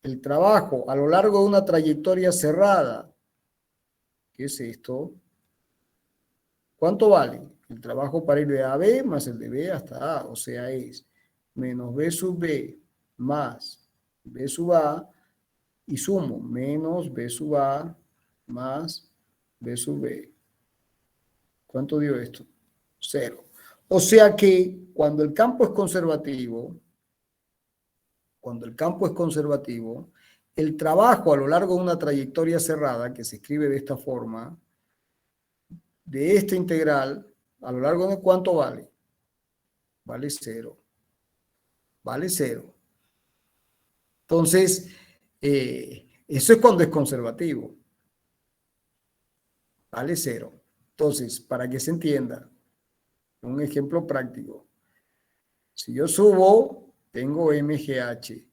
Speaker 2: el trabajo a lo largo de una trayectoria cerrada, ¿qué es esto? ¿Cuánto vale? El trabajo para ir de A a B más el de B hasta A, o sea, es menos B sub B más B sub A, y sumo menos B sub A más B sub B. ¿Cuánto dio esto? 0. O sea que cuando el campo es conservativo, el trabajo a lo largo de una trayectoria cerrada, que se escribe de esta forma, de esta integral, a lo largo de ¿cuánto vale? Vale 0. Vale 0. Entonces, eso es cuando es conservativo. Vale 0. Entonces, para que se entienda, un ejemplo práctico. Si yo subo tengo MGH.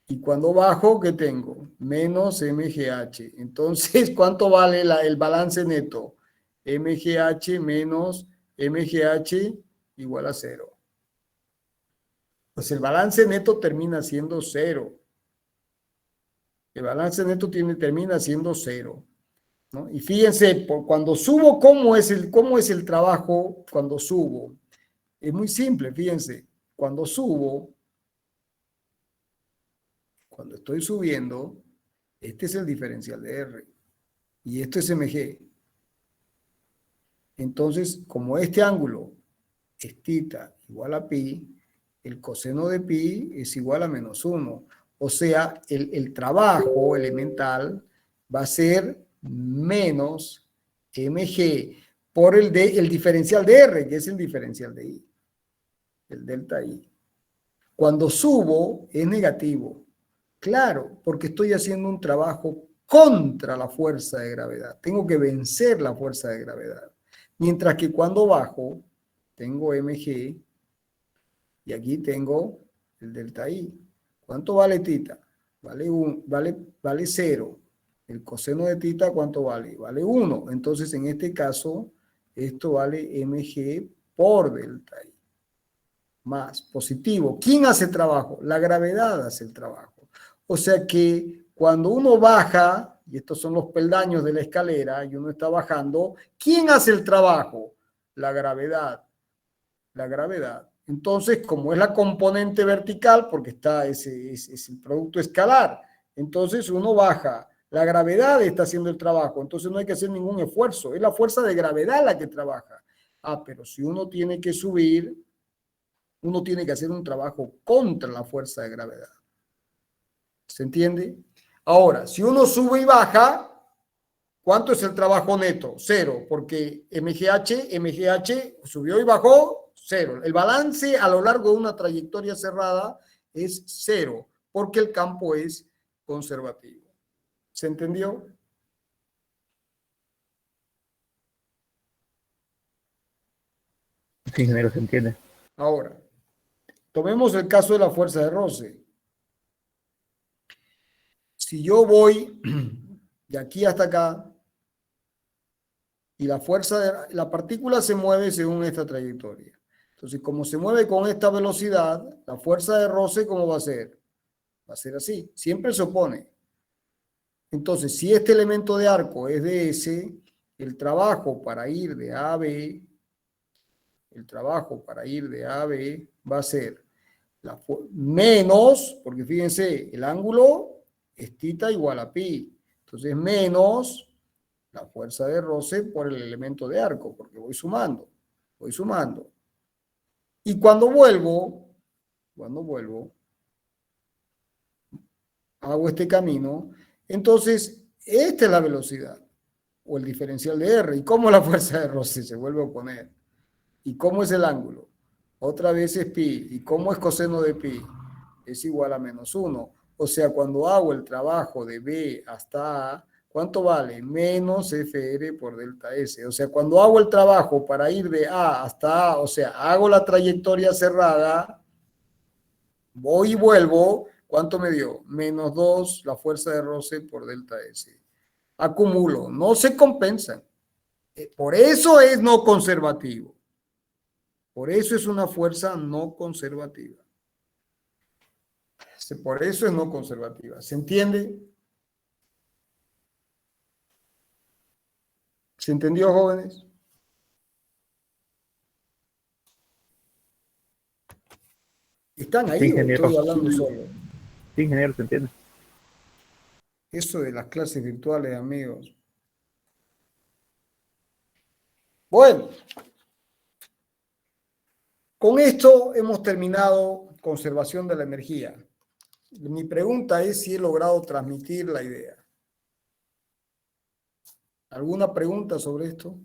Speaker 2: Y cuando bajo, ¿qué tengo? Menos MGH. Entonces, ¿cuánto vale el balance neto? MGH menos MGH igual a 0. Pues el balance neto termina siendo 0. El balance neto termina siendo 0. ¿No? Y fíjense, cuando subo, ¿cómo es el trabajo cuando subo? Es muy simple, fíjense. Cuando subo, cuando estoy subiendo, este es el diferencial de R y esto es MG. Entonces, como este ángulo es θ igual a pi, el coseno de pi es igual a -1. O sea, el trabajo elemental va a ser menos mg por el diferencial de R, que es el diferencial de I, el delta I. Cuando subo es negativo. Claro, porque estoy haciendo un trabajo contra la fuerza de gravedad. Tengo que vencer la fuerza de gravedad. Mientras que cuando bajo, tengo mg y aquí tengo el delta I. ¿Cuánto vale θ? Vale 0. El coseno de θ, ¿cuánto vale? Vale 1. Entonces, en este caso, esto vale mg por delta I. Más positivo. ¿Quién hace el trabajo? La gravedad hace el trabajo. O sea que cuando uno baja, y estos son los peldaños de la escalera, y uno está bajando, ¿quién hace el trabajo? La gravedad. La gravedad. Entonces, como es la componente vertical, porque es el producto escalar, entonces uno baja. La gravedad está haciendo el trabajo, entonces no hay que hacer ningún esfuerzo. Es la fuerza de gravedad la que trabaja. Pero si uno tiene que subir, uno tiene que hacer un trabajo contra la fuerza de gravedad. ¿Se entiende? Ahora, si uno sube y baja, ¿cuánto es el trabajo neto? 0, porque MGH subió y bajó, 0. El balance a lo largo de una trayectoria cerrada es 0, porque el campo es conservativo. ¿Se entendió?
Speaker 1: Sí, ingeniero, se entiende.
Speaker 2: Ahora, tomemos el caso de la fuerza de roce. Si yo voy de aquí hasta acá y la partícula se mueve según esta trayectoria. Entonces, como se mueve con esta velocidad, la fuerza de roce, ¿cómo va a ser? Va a ser así, siempre se opone. Entonces, si este elemento de arco es de S, el trabajo para ir de A a B, va a ser menos, porque fíjense, el ángulo es θ igual a pi. Entonces, menos la fuerza de roce por el elemento de arco, porque voy sumando. Y cuando vuelvo, hago este camino, entonces esta es la velocidad o el diferencial de R. ¿Y cómo la fuerza de roce se vuelve a oponer? ¿Y cómo es el ángulo? Otra vez es pi. ¿Y cómo es coseno de pi? Es igual a -1. O sea, cuando hago el trabajo de B hasta A, ¿cuánto vale? Menos FR por delta S. O sea, cuando hago el trabajo para ir de A hasta A, o sea, hago la trayectoria cerrada, voy y vuelvo, ¿cuánto me dio? -2 la fuerza de roce por delta S. Acumulo, no se compensan. Por eso es no conservativo. Por eso es una fuerza no conservativa. Por eso es no conservativa. ¿Se entiende? ¿Se entendió, jóvenes? ¿Están ahí
Speaker 1: Sí,
Speaker 2: o
Speaker 1: ingeniero.
Speaker 2: estoy hablando solo?
Speaker 1: Sí, ingeniero, se entiende.
Speaker 2: Eso de las clases virtuales, amigos. Bueno, con esto hemos terminado conservación de la energía. Mi pregunta es si he logrado transmitir la idea. ¿Alguna pregunta sobre esto?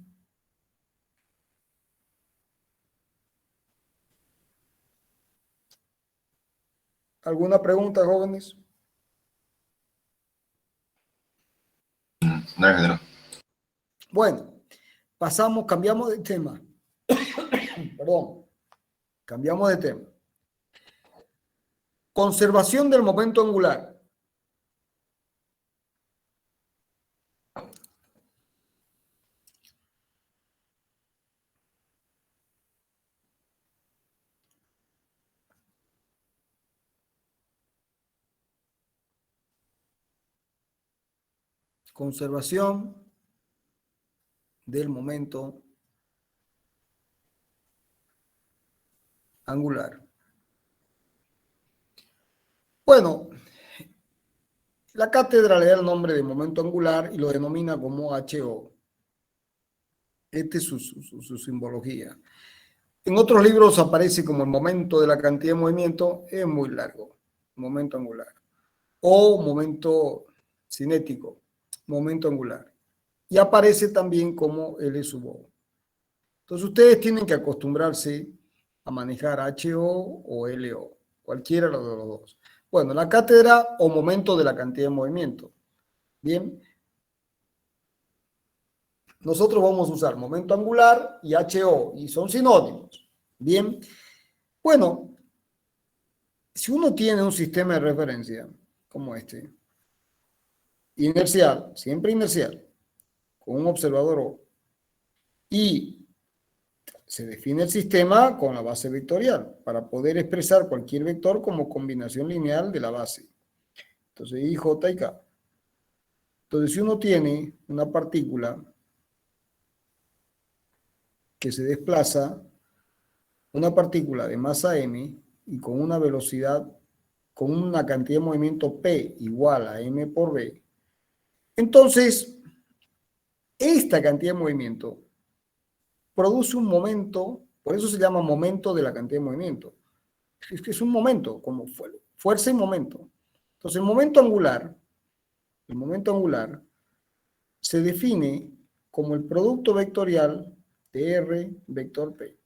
Speaker 2: ¿Alguna pregunta, jóvenes?
Speaker 3: No, ingeniero.
Speaker 2: Bueno, cambiamos de tema. Perdón, cambiamos de tema. Conservación del momento angular. Conservación del momento angular. Bueno, la cátedra le da el nombre de momento angular y lo denomina como HO. Esta es su simbología. En otros libros aparece como el momento de la cantidad de movimiento, es muy largo, momento angular. O momento cinético, momento angular. Y aparece también como L sub O. Entonces ustedes tienen que acostumbrarse a manejar HO o LO, cualquiera de los dos. Bueno, la cátedra o momento de la cantidad de movimiento. Bien. Nosotros vamos a usar momento angular y HO, y son sinónimos. Bien. Bueno, si uno tiene un sistema de referencia como este, inercial, siempre inercial, con un observador O, y se define el sistema con la base vectorial para poder expresar cualquier vector como combinación lineal de la base. Entonces, I, J y K. Entonces, si uno tiene una partícula que se desplaza, una partícula de masa m y con una velocidad, con una cantidad de movimiento P igual a m por v, entonces, esta cantidad de movimiento produce un momento, por eso se llama momento de la cantidad de movimiento. Es que es un momento, como fuerza y momento. Entonces, el momento angular se define como el producto vectorial de R vector P.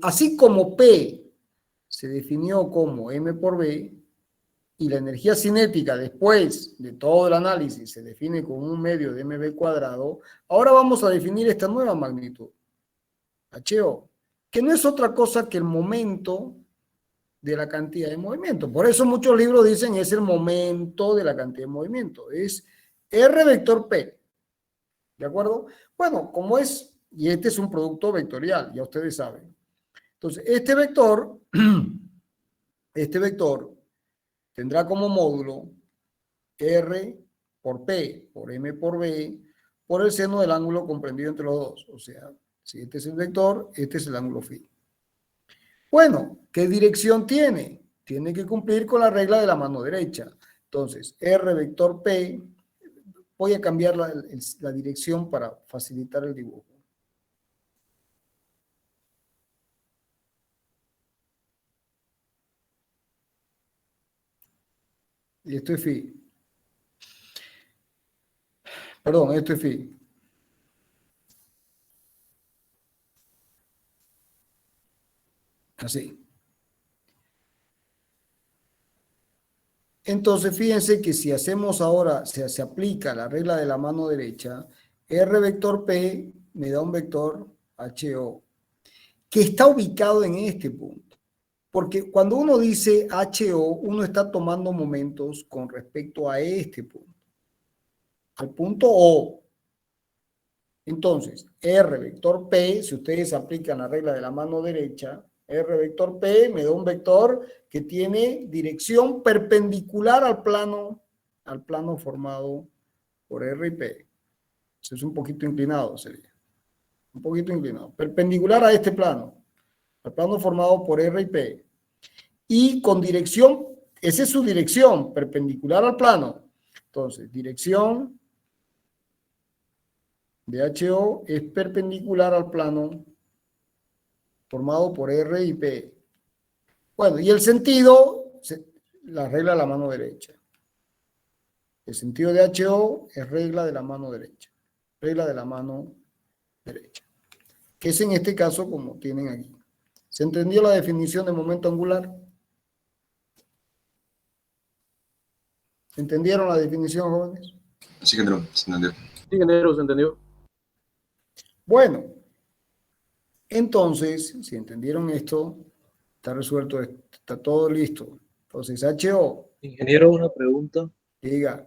Speaker 2: Así como P se definió como M por V, y la energía cinética después de todo el análisis se define como un medio de mv cuadrado, ahora vamos a definir esta nueva magnitud, HO, que no es otra cosa que el momento de la cantidad de movimiento. Por eso muchos libros dicen es el momento de la cantidad de movimiento, es R vector P, ¿de acuerdo? Bueno, como es, y este es un producto vectorial, ya ustedes saben. Entonces, este vector tendrá como módulo R por P por M por V por el seno del ángulo comprendido entre los dos. O sea, si este es el vector, este es el ángulo phi. Bueno, ¿qué dirección tiene? Tiene que cumplir con la regla de la mano derecha. Entonces, R vector P, voy a cambiar la dirección para facilitar el dibujo. Y esto es phi. Perdón, esto es phi. Así. Entonces, fíjense que si hacemos ahora, se aplica la regla de la mano derecha, R vector P me da un vector HO, que está ubicado en este punto. Porque cuando uno dice HO, uno está tomando momentos con respecto a este punto, al punto O. Entonces, R vector P, si ustedes aplican la regla de la mano derecha, R vector P me da un vector que tiene dirección perpendicular al plano formado por R y P. Eso es un poquito inclinado, sería. Un poquito inclinado. Perpendicular a este plano, al plano formado por R y P. Y con dirección, esa es su dirección, perpendicular al plano. Entonces, dirección de HO es perpendicular al plano formado por R y P. Bueno, y el sentido, la regla de la mano derecha. El sentido de HO es regla de la mano derecha. Regla de la mano derecha. Que es en este caso como tienen aquí. ¿Se entendió la definición de momento angular? ¿Entendieron la definición, jóvenes?
Speaker 3: Sí, ingeniero, se entendió.
Speaker 6: Sí, ingeniero, se entendió.
Speaker 2: Bueno, entonces, si entendieron esto, Está resuelto, está todo listo. Entonces, HO,
Speaker 6: Ingeniero, una pregunta.
Speaker 2: diga,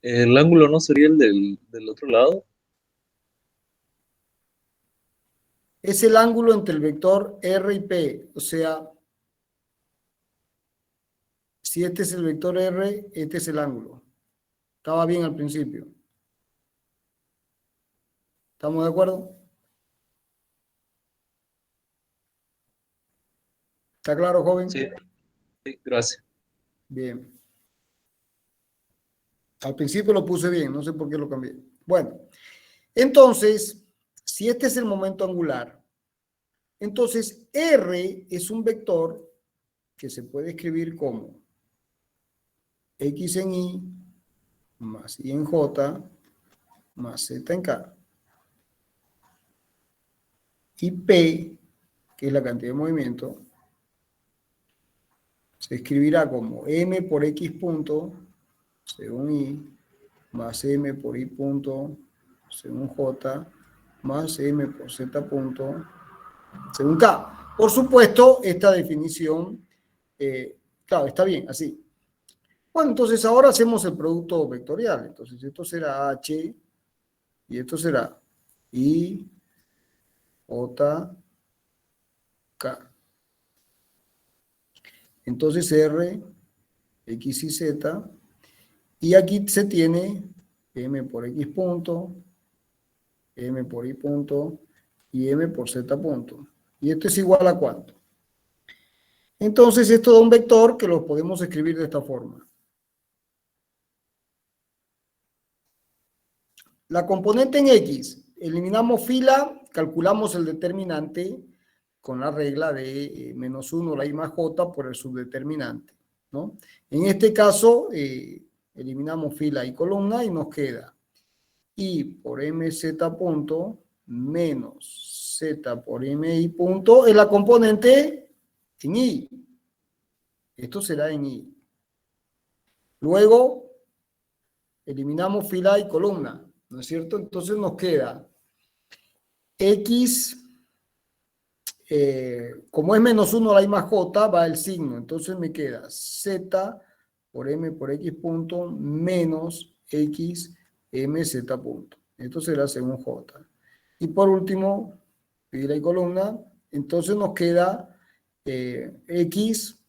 Speaker 6: ¿El ángulo no sería el del otro lado?
Speaker 2: es el ángulo entre el vector R y P. O sea, si este es el vector R, este es el ángulo. Estaba bien al principio. ¿Estamos de acuerdo? ¿Está claro, joven?
Speaker 6: Sí, sí, gracias.
Speaker 2: Bien. Al principio lo puse bien, no sé por qué lo cambié. Bueno, entonces, si este es el momento angular, entonces R es un vector que se puede escribir como X en Y más Y en J más Z en K. Y P, que es la cantidad de movimiento, se escribirá como M por X punto según Y más M por Y punto según J más M por Z punto según K. Por supuesto, esta definición, claro, está bien, así. Bueno, entonces ahora hacemos el producto vectorial. Entonces esto será H y esto será I, J, K. Entonces R, X y Z. Y aquí se tiene M por X punto, M por Y punto y M por Z punto. ¿Y esto es igual a cuánto? Entonces esto da un vector que lo podemos escribir de esta forma. La componente en X, eliminamos fila, calculamos el determinante con la regla de menos 1 la I más J por el subdeterminante, ¿no? En este caso, eliminamos fila y columna y nos queda I por MZ punto menos Z por MI punto en la componente en I. Esto será en I. Luego, eliminamos fila y columna, ¿no es cierto? Entonces nos queda X, como es menos 1 la I más J, va el signo. Entonces me queda Z por M por X punto menos X MZ punto. Esto será según J. Y por último, fila y columna. Entonces nos queda X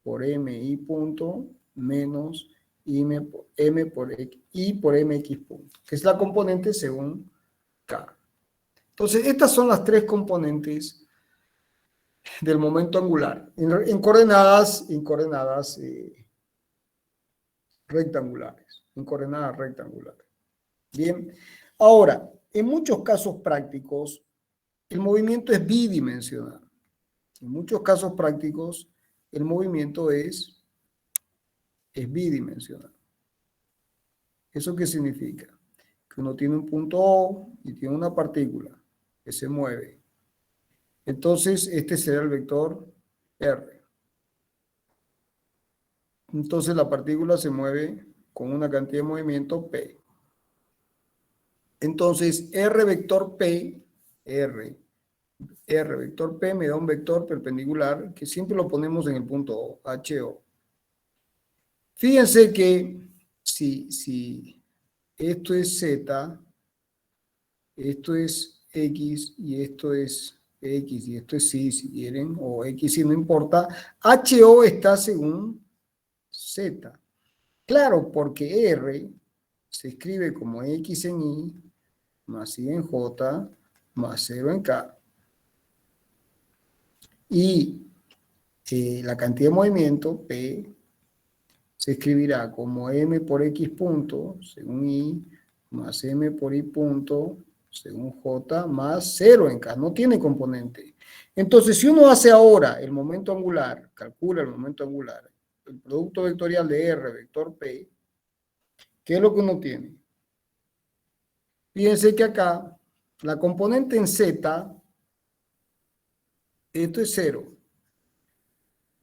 Speaker 2: por MI punto menos M por X, I por MX punto, que es la componente según K. Entonces, estas son las tres componentes del momento angular, en coordenadas rectangulares, en coordenadas rectangulares. Bien, ahora, en muchos casos prácticos, el movimiento es bidimensional. En muchos casos prácticos, el movimiento es bidimensional. ¿Eso qué significa? Que uno tiene un punto O y tiene una partícula que se mueve. Entonces, este será el vector R. Entonces, la partícula se mueve con una cantidad de movimiento P. Entonces, R vector P, R vector P me da un vector perpendicular que siempre lo ponemos en el punto O, HO. Fíjense que si esto es Z, esto es X y esto es X y esto es Y, si quieren, o X y no importa, HO está según Z. Claro, porque R se escribe como X en Y más Y en J más 0 en K. Y la cantidad de movimiento, P, se escribirá como M por X punto según Y más M por Y punto según J más 0 en K. No tiene componente. Entonces, si uno hace ahora el momento angular, calcula el momento angular, el producto vectorial de R vector P, ¿qué es lo que uno tiene? Fíjense que acá la componente en Z, esto es 0.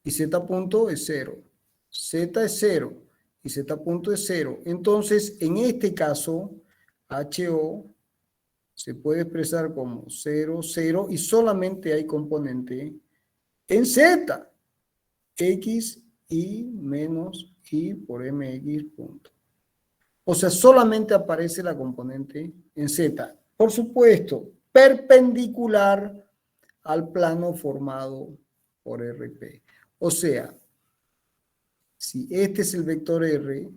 Speaker 2: Y Z punto es 0. Z es 0 y Z punto es 0. Entonces, en este caso, HO se puede expresar como 0, 0 y solamente hay componente en Z. X, Y menos Y por MX punto. O sea, solamente aparece la componente en Z. Por supuesto, perpendicular al plano formado por RP. O sea, si este es el vector R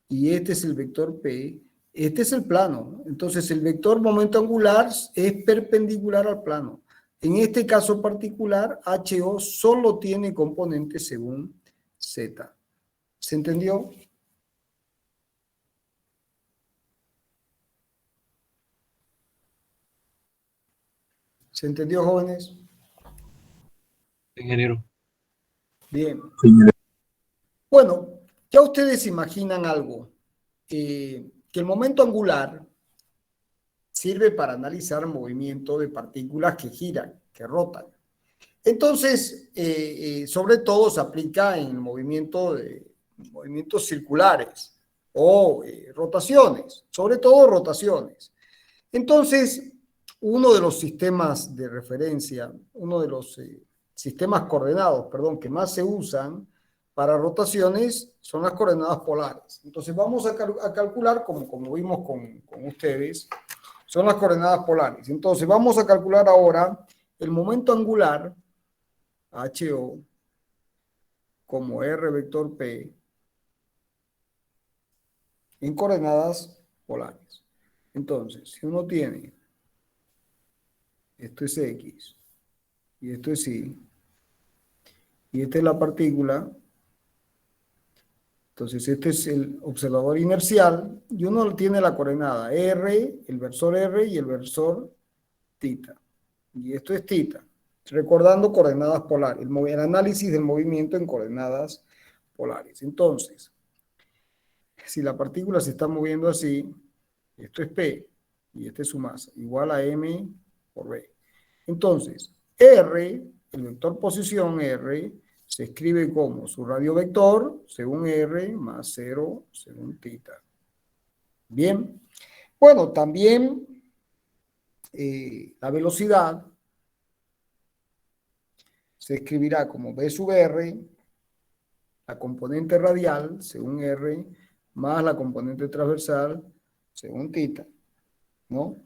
Speaker 2: y este es el vector P, este es el plano, ¿no? Entonces, el vector momento angular es perpendicular al plano. En este caso particular, HO solo tiene componentes según Z. ¿Se entendió? ¿Se entendió, jóvenes?
Speaker 6: Ingeniero.
Speaker 2: Bien. Bueno, ya ustedes imaginan algo. Que el momento angular sirve para analizar movimiento de partículas que giran, que rotan. Entonces, sobre todo se aplica en el movimiento de movimientos circulares o rotaciones, sobre todo rotaciones. Entonces, uno de los sistemas de referencia, uno de los sistemas coordenados, perdón, que más se usan para rotaciones son las coordenadas polares. Entonces, vamos a calcular, como vimos con ustedes, son las coordenadas polares. Entonces, vamos a calcular ahora el momento angular HO como R vector P en coordenadas polares. Entonces, si uno tiene, esto es X, y esto es Y, y esta es la partícula, entonces este es el observador inercial, y uno tiene la coordenada R, el versor R y el versor θ. Y esto es θ. Recordando coordenadas polares, el análisis del movimiento en coordenadas polares. Entonces, si la partícula se está moviendo así, esto es P, y esta es su masa, igual a M por B. Entonces, R, el vector posición R, se escribe como su radiovector según R más 0 según θ. Bien. Bueno, también la velocidad se escribirá como B sub R, la componente radial según R, más la componente transversal según θ, ¿no?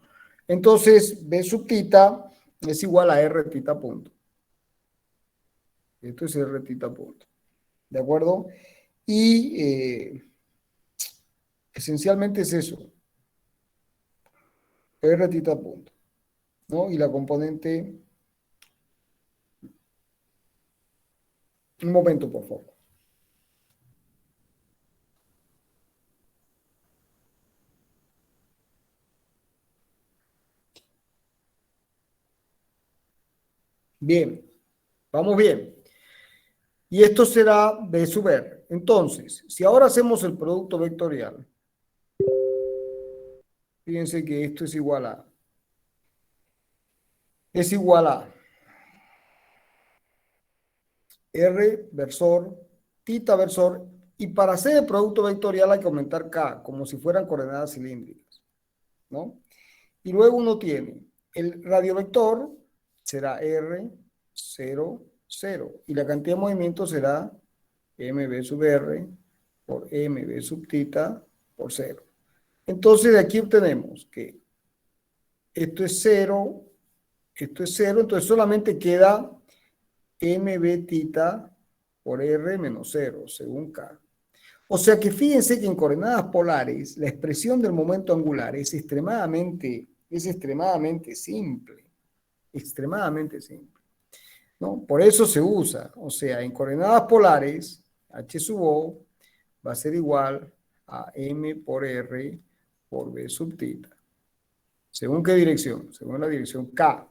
Speaker 2: Entonces, B sub θ es igual a R θ punto. Esto es R θ punto. ¿De acuerdo? Y esencialmente es eso. R θ punto. ¿No? Y la componente... Un momento, por favor. Bien. Vamos bien. Y esto será B sub R. Entonces, si ahora hacemos el producto vectorial, fíjense que esto es igual a R versor, θ versor, y para hacer el producto vectorial hay que aumentar K, como si fueran coordenadas cilíndricas, ¿no? Y luego uno tiene el radiovector, será R, 0, 0, y la cantidad de movimiento será mb sub R por mb sub θ por 0. Entonces de aquí obtenemos que esto es 0, entonces solamente queda mb θ por R menos 0, según K. O sea que fíjense que en coordenadas polares la expresión del momento angular es extremadamente simple, ¿no? Por eso se usa, o sea, en coordenadas polares, H sub O va a ser igual a M por R por B sub θ. ¿Según qué dirección? Según la dirección K.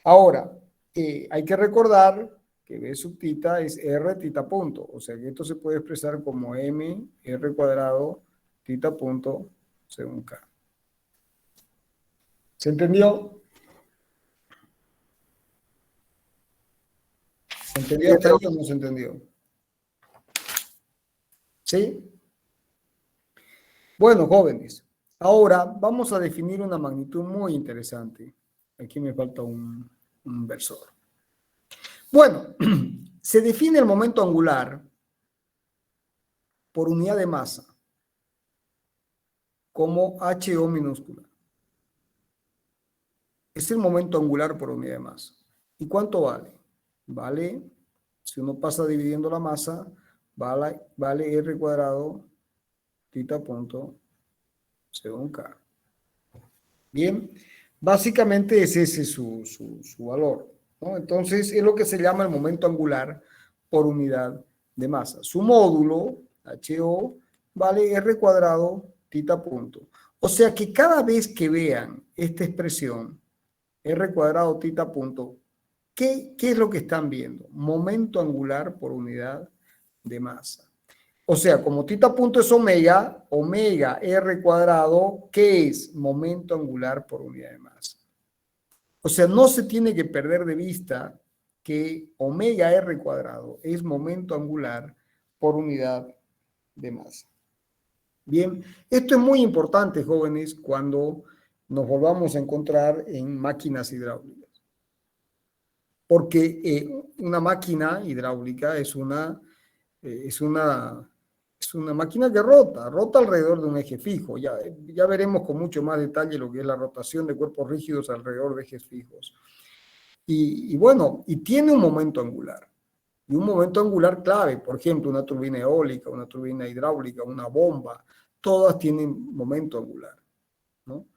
Speaker 2: Ahora, hay que recordar que B sub θ es R θ punto, o sea que esto se puede expresar como M R cuadrado θ punto según K. ¿Se entendió? ¿Se entendió hasta ahí o no se entendió? ¿Sí? Bueno, jóvenes, ahora vamos a definir una magnitud muy interesante. Aquí me falta un versor. Bueno, se define el momento angular por unidad de masa como HO minúscula. Es el momento angular por unidad de masa. ¿Y cuánto vale? Vale, si uno pasa dividiendo la masa, vale R cuadrado tita punto según K. Bien, básicamente es ese su valor, ¿no? Entonces es lo que se llama el momento angular por unidad de masa. Su módulo, HO, vale R cuadrado tita punto. O sea que cada vez que vean esta expresión, R cuadrado tita punto, ¿qué es lo que están viendo? Momento angular por unidad de masa. O sea, como tita punto es omega, omega R cuadrado, ¿qué es? Momento angular por unidad de masa. O sea, no se tiene que perder de vista que omega R cuadrado es momento angular por unidad de masa. Bien, esto es muy importante, jóvenes, cuando nos volvamos a encontrar en máquinas hidráulicas. Porque una máquina hidráulica es una máquina que rota alrededor de un eje fijo. Ya veremos con mucho más detalle lo que es la rotación de cuerpos rígidos alrededor de ejes fijos. Y bueno, y tiene un momento angular. Y un momento angular clave, por ejemplo, una turbina eólica, una turbina hidráulica, una bomba, todas tienen momento angular, ¿no?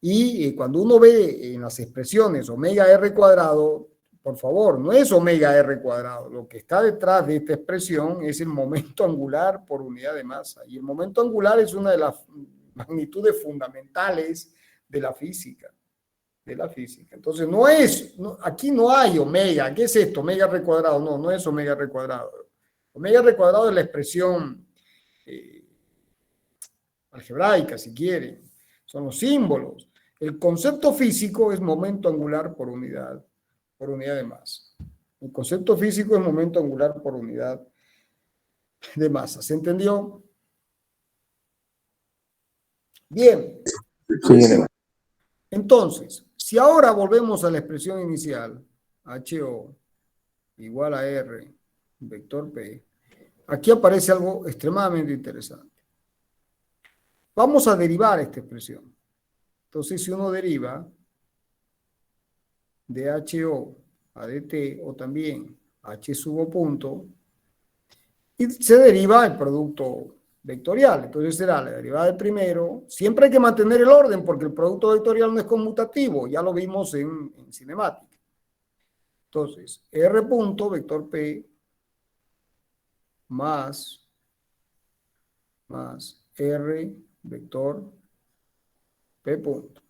Speaker 2: Y cuando uno ve en las expresiones omega R cuadrado, por favor, no es omega R cuadrado. Lo que está detrás de esta expresión es el momento angular por unidad de masa. Y el momento angular es una de las magnitudes fundamentales de la física. Entonces, aquí no hay omega. ¿Qué es esto? Omega R cuadrado. No es omega R cuadrado. Omega R cuadrado es la expresión algebraica, si quieren. Son los símbolos. El concepto físico es momento angular por unidad de masa. El concepto físico es momento angular por unidad de masa. ¿Se entendió? Bien.
Speaker 1: Sí,
Speaker 2: Entonces, si ahora volvemos a la expresión inicial, HO igual a R, vector P, aquí aparece algo extremadamente interesante. Vamos a derivar esta expresión. Entonces, si uno deriva de HO a DT o también H sub O punto, y se deriva el producto vectorial. Entonces será la derivada del primero. Siempre hay que mantener el orden porque el producto vectorial no es conmutativo. Ya lo vimos en cinemática. Entonces, R punto vector P más R vector P punto.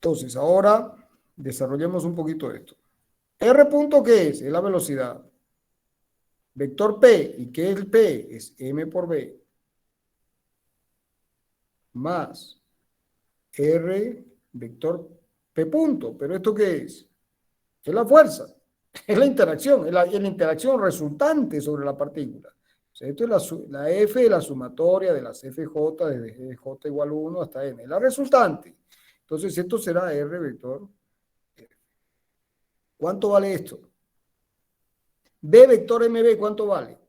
Speaker 2: Entonces, ahora desarrollemos un poquito esto. R punto, ¿qué es? Es la velocidad. Vector P, ¿y qué es el P? Es M por B. Más R vector P punto. ¿Pero esto qué es? Es la fuerza. Es la interacción. Es la interacción resultante sobre la partícula. O sea, esto es la F de la sumatoria de las FJ desde J igual 1 hasta N. La resultante. Entonces, esto será R vector. ¿Cuánto vale esto? B vector MB, ¿cuánto vale?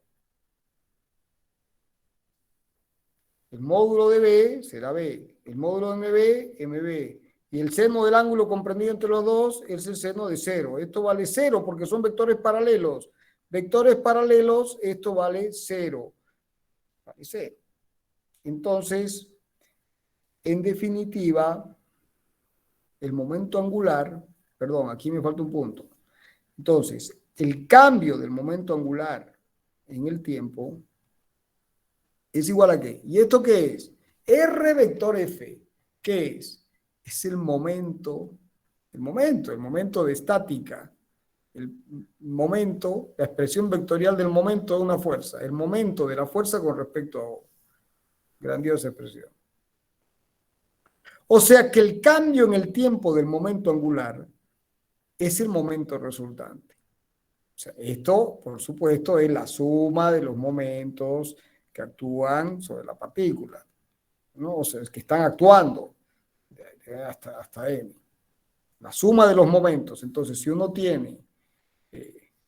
Speaker 2: El módulo de B será B. El módulo de MB, MB. Y el seno del ángulo comprendido entre los dos es el seno de 0. Esto vale 0 porque son vectores paralelos. Vectores paralelos, esto vale 0. Vale 0. Entonces, en definitiva, el momento angular, perdón, aquí me falta un punto. Entonces, el cambio del momento angular en el tiempo es igual a ¿qué? ¿Y esto qué es? R vector F. ¿Qué es? Es el momento de estática. El momento, la expresión vectorial del momento de una fuerza. El momento de la fuerza con respecto a O. Grandiosa expresión. O sea que el cambio en el tiempo del momento angular es el momento resultante. O sea, esto, por supuesto, es la suma de los momentos que actúan sobre la partícula, ¿no? O sea, es que están actuando hasta N. la suma de los momentos. Entonces, si uno tiene,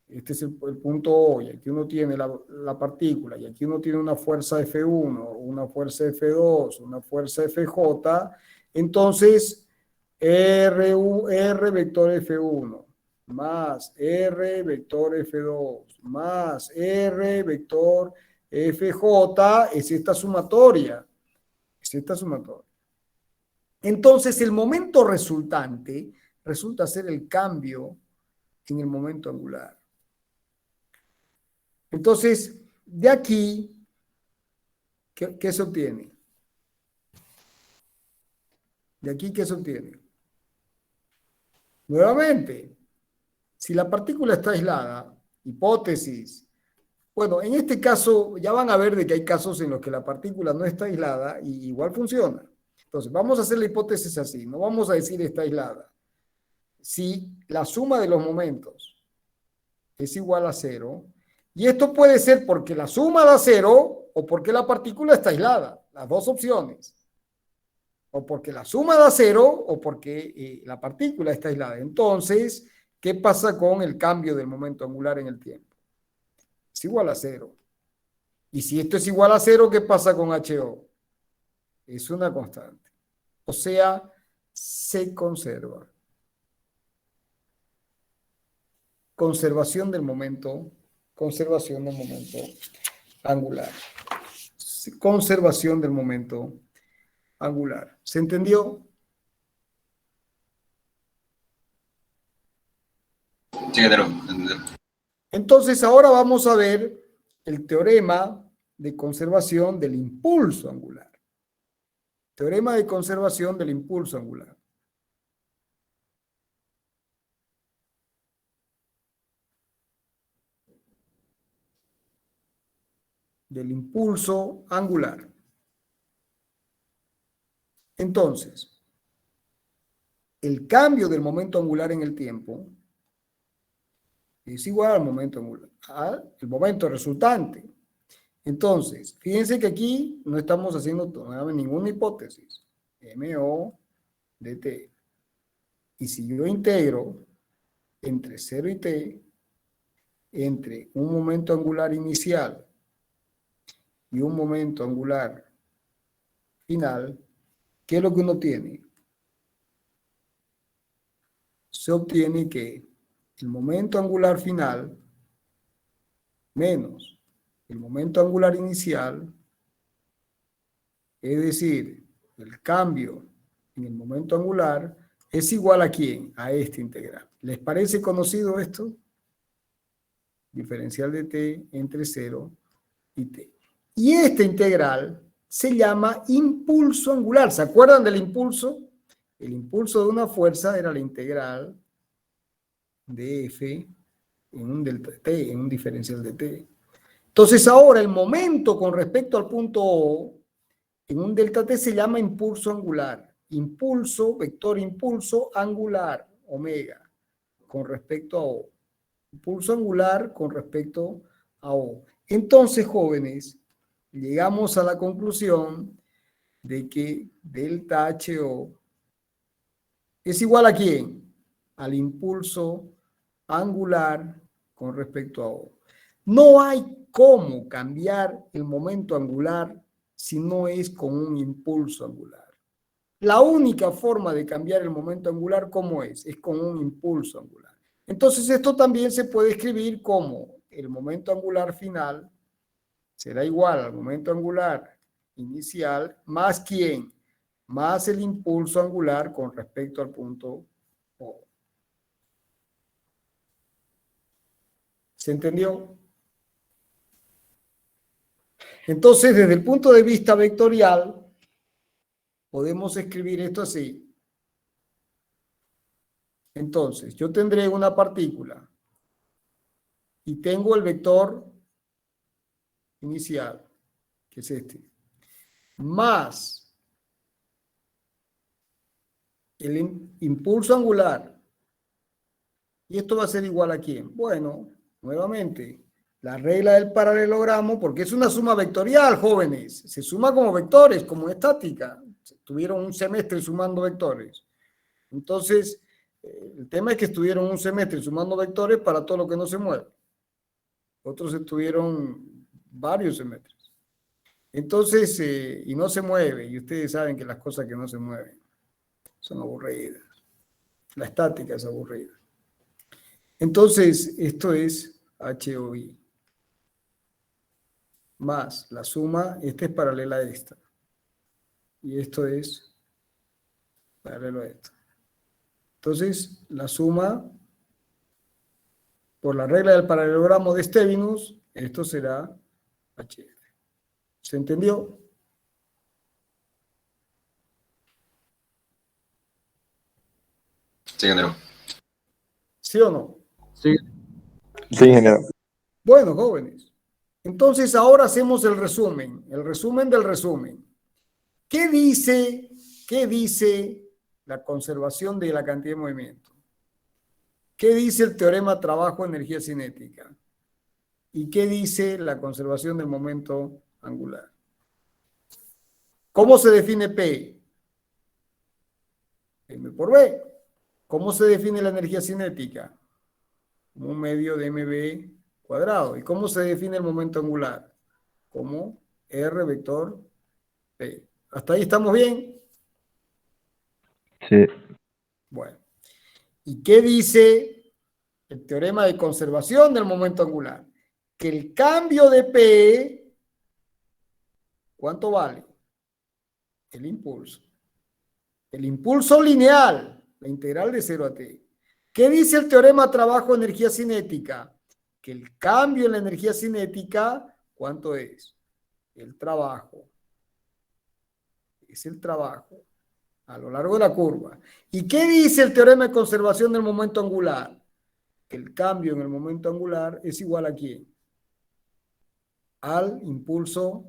Speaker 2: este es el punto O, y aquí uno tiene la partícula, y aquí uno tiene una fuerza F1, una fuerza F2, una fuerza FJ, entonces R vector F1 más R vector F2 más R vector FJ es esta sumatoria. Es esta sumatoria. Entonces, el momento resultante resulta ser el cambio en el momento angular. Entonces, de aquí, ¿qué se obtiene? De aquí, ¿qué se obtiene? Nuevamente, si la partícula está aislada, hipótesis. Bueno, en este caso, ya van a ver de que hay casos en los que la partícula no está aislada y igual funciona. Entonces, vamos a hacer la hipótesis así, no vamos a decir está aislada. Si la suma de los momentos es igual a 0, y esto puede ser porque la suma da 0 o porque la partícula está aislada, las dos opciones. O porque la suma da 0 o porque la partícula está aislada. Entonces, ¿qué pasa con el cambio del momento angular en el tiempo? Es igual a 0. Y si esto es igual a 0, ¿qué pasa con HO? Es una constante. O sea, se conserva. Conservación del momento angular. Conservación del momento angular. ¿Se entendió?
Speaker 3: Sí, ingeniero. Entendido.
Speaker 2: Entonces, ahora vamos a ver el teorema de conservación del impulso angular. Teorema de conservación del impulso angular. Del impulso angular. Entonces, el cambio del momento angular en el tiempo es igual al momento angular, al momento resultante. Entonces, fíjense que aquí no estamos haciendo ninguna hipótesis. MO de T. Y si yo integro entre 0 y T, entre un momento angular inicial y un momento angular final, ¿qué es lo que uno tiene? Se obtiene que el momento angular final menos el momento angular inicial, es decir, el cambio en el momento angular, es igual a ¿quién? A este integral. ¿Les parece conocido esto? Diferencial de t entre 0 y t. Y este integral se llama impulso angular. ¿Se acuerdan del impulso? El impulso de una fuerza era la integral de f en un delta t, en un diferencial de t. Entonces ahora el momento con respecto al punto O en un delta t se llama impulso angular. Impulso, vector impulso angular, omega, con respecto a O. Impulso angular con respecto a O. Entonces, jóvenes, llegamos a la conclusión de que delta HO es igual a ¿quién? Al impulso angular con respecto a O. No hay cómo cambiar el momento angular si no es con un impulso angular. La única forma de cambiar el momento angular, ¿cómo es? Es con un impulso angular. Entonces, esto también se puede escribir como el momento angular final será igual al momento angular inicial, más ¿quién? Más el impulso angular con respecto al punto O. ¿Se entendió? Entonces, desde el punto de vista vectorial, podemos escribir esto así. Entonces, yo tendré una partícula y tengo el vector inicial, que es este, más el impulso angular. ¿Y esto va a ser igual a quién? Bueno, nuevamente, la regla del paralelogramo, porque es una suma vectorial, jóvenes. Se suma como vectores, como estática. Tuvieron un semestre sumando vectores. Entonces, El tema es que estuvieron un semestre sumando vectores para todo lo que no se mueve. Otros estuvieron varios semestres. Entonces, y no se mueve, y ustedes saben que las cosas que no se mueven son aburridas. La estática es aburrida. Entonces, esto es HOI. Más la suma, esta es paralela a esta. Y esto es paralelo a esto. Entonces, la suma, por la regla del paralelogramo de Stevinus, esto será HF. ¿Se entendió?
Speaker 3: Sí, ingeniero.
Speaker 2: ¿Sí o no?
Speaker 6: Sí,
Speaker 1: Sí, ingeniero.
Speaker 2: Bueno, jóvenes. Entonces, ahora hacemos el resumen del resumen. ¿Qué dice la conservación de la cantidad de movimiento? ¿Qué dice el teorema trabajo-energía cinética? ¿Y qué dice la conservación del momento angular? ¿Cómo se define P? M por B. ¿Cómo se define la energía cinética? Como un medio de mb cuadrado. ¿Y cómo se define el momento angular? Como R vector P. ¿Hasta ahí estamos bien?
Speaker 4: Sí.
Speaker 2: Bueno. ¿Y qué dice el teorema de conservación del momento angular? Que el cambio de P, ¿cuánto vale? El impulso. El impulso lineal, la integral de 0 a t. ¿Qué dice el teorema trabajo-energía cinética? Que el cambio en la energía cinética, ¿cuánto es? El trabajo. Es el trabajo a lo largo de la curva. ¿Y qué dice el teorema de conservación del momento angular? Que el cambio en el momento angular es igual a ¿quién? Al impulso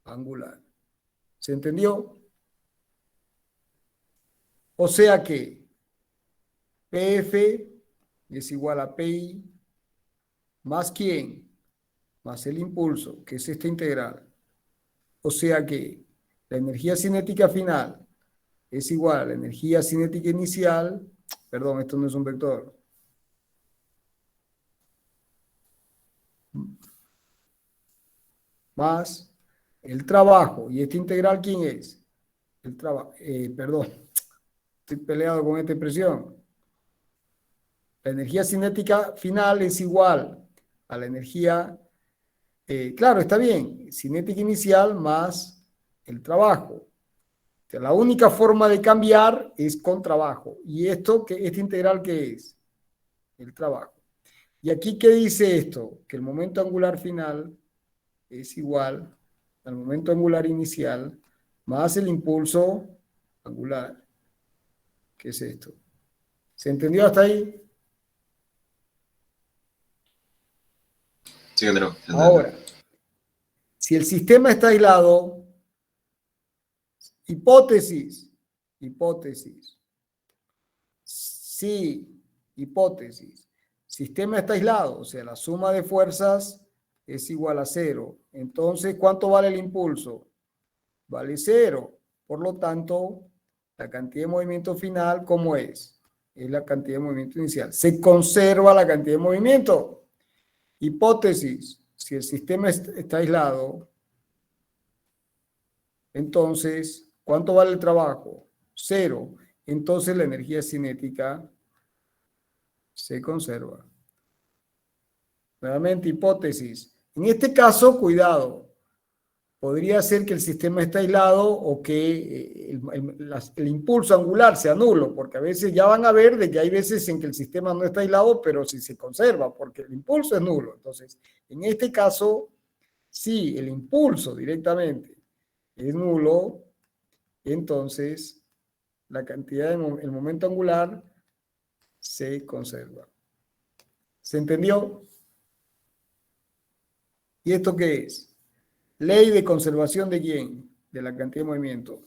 Speaker 2: angular. ¿Se entendió? O sea que PF es igual a PI más ¿quién? Más el impulso, que es esta integral. O sea que la energía cinética final es igual a la energía cinética inicial. Perdón, esto no es un vector. Más el trabajo. ¿Y esta integral quién es? El trabajo. Perdón, estoy peleado con esta expresión. La energía cinética final es igual a la energía, claro, está bien, cinética inicial más el trabajo. O sea, la única forma de cambiar es con trabajo. ¿Y esto, esta integral qué es? El trabajo. ¿Y aquí qué dice esto? Que el momento angular final es igual al momento angular inicial más el impulso angular. ¿Qué es esto? ¿Se entendió hasta ahí?
Speaker 3: Sí, ingeniero.
Speaker 2: Ahora, si el sistema está aislado, hipótesis, sí, hipótesis, sistema está aislado, o sea, la suma de fuerzas es igual a 0. Entonces, ¿cuánto vale el impulso? Vale 0. Por lo tanto, la cantidad de movimiento final, ¿cómo es? Es la cantidad de movimiento inicial. Se conserva la cantidad de movimiento. Hipótesis, si el sistema está aislado, entonces, ¿cuánto vale el trabajo? 0. Entonces la energía cinética se conserva. Nuevamente, hipótesis. En este caso, cuidado. Podría ser que el sistema esté aislado o que el impulso angular sea nulo, porque a veces ya van a ver de que hay veces en que el sistema no está aislado, pero sí se conserva, porque el impulso es nulo. Entonces, en este caso, sí, el impulso directamente es nulo, entonces la cantidad el momento angular se conserva. ¿Se entendió? ¿Y esto qué es? Ley de conservación de quién? De la cantidad de movimiento.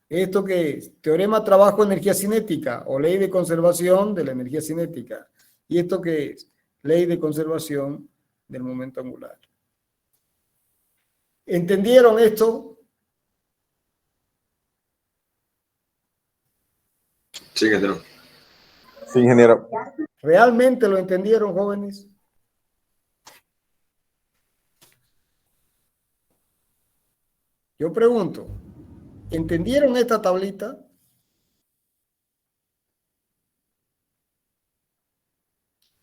Speaker 2: ¿Esto qué es? Teorema trabajo-energía cinética o ley de conservación de la energía cinética. ¿Y esto qué es? Ley de conservación del momento angular. ¿Entendieron esto?
Speaker 3: Sí, ingeniero.
Speaker 7: Sí, ingeniero.
Speaker 2: ¿Realmente lo entendieron, jóvenes? Yo pregunto, ¿entendieron esta tablita?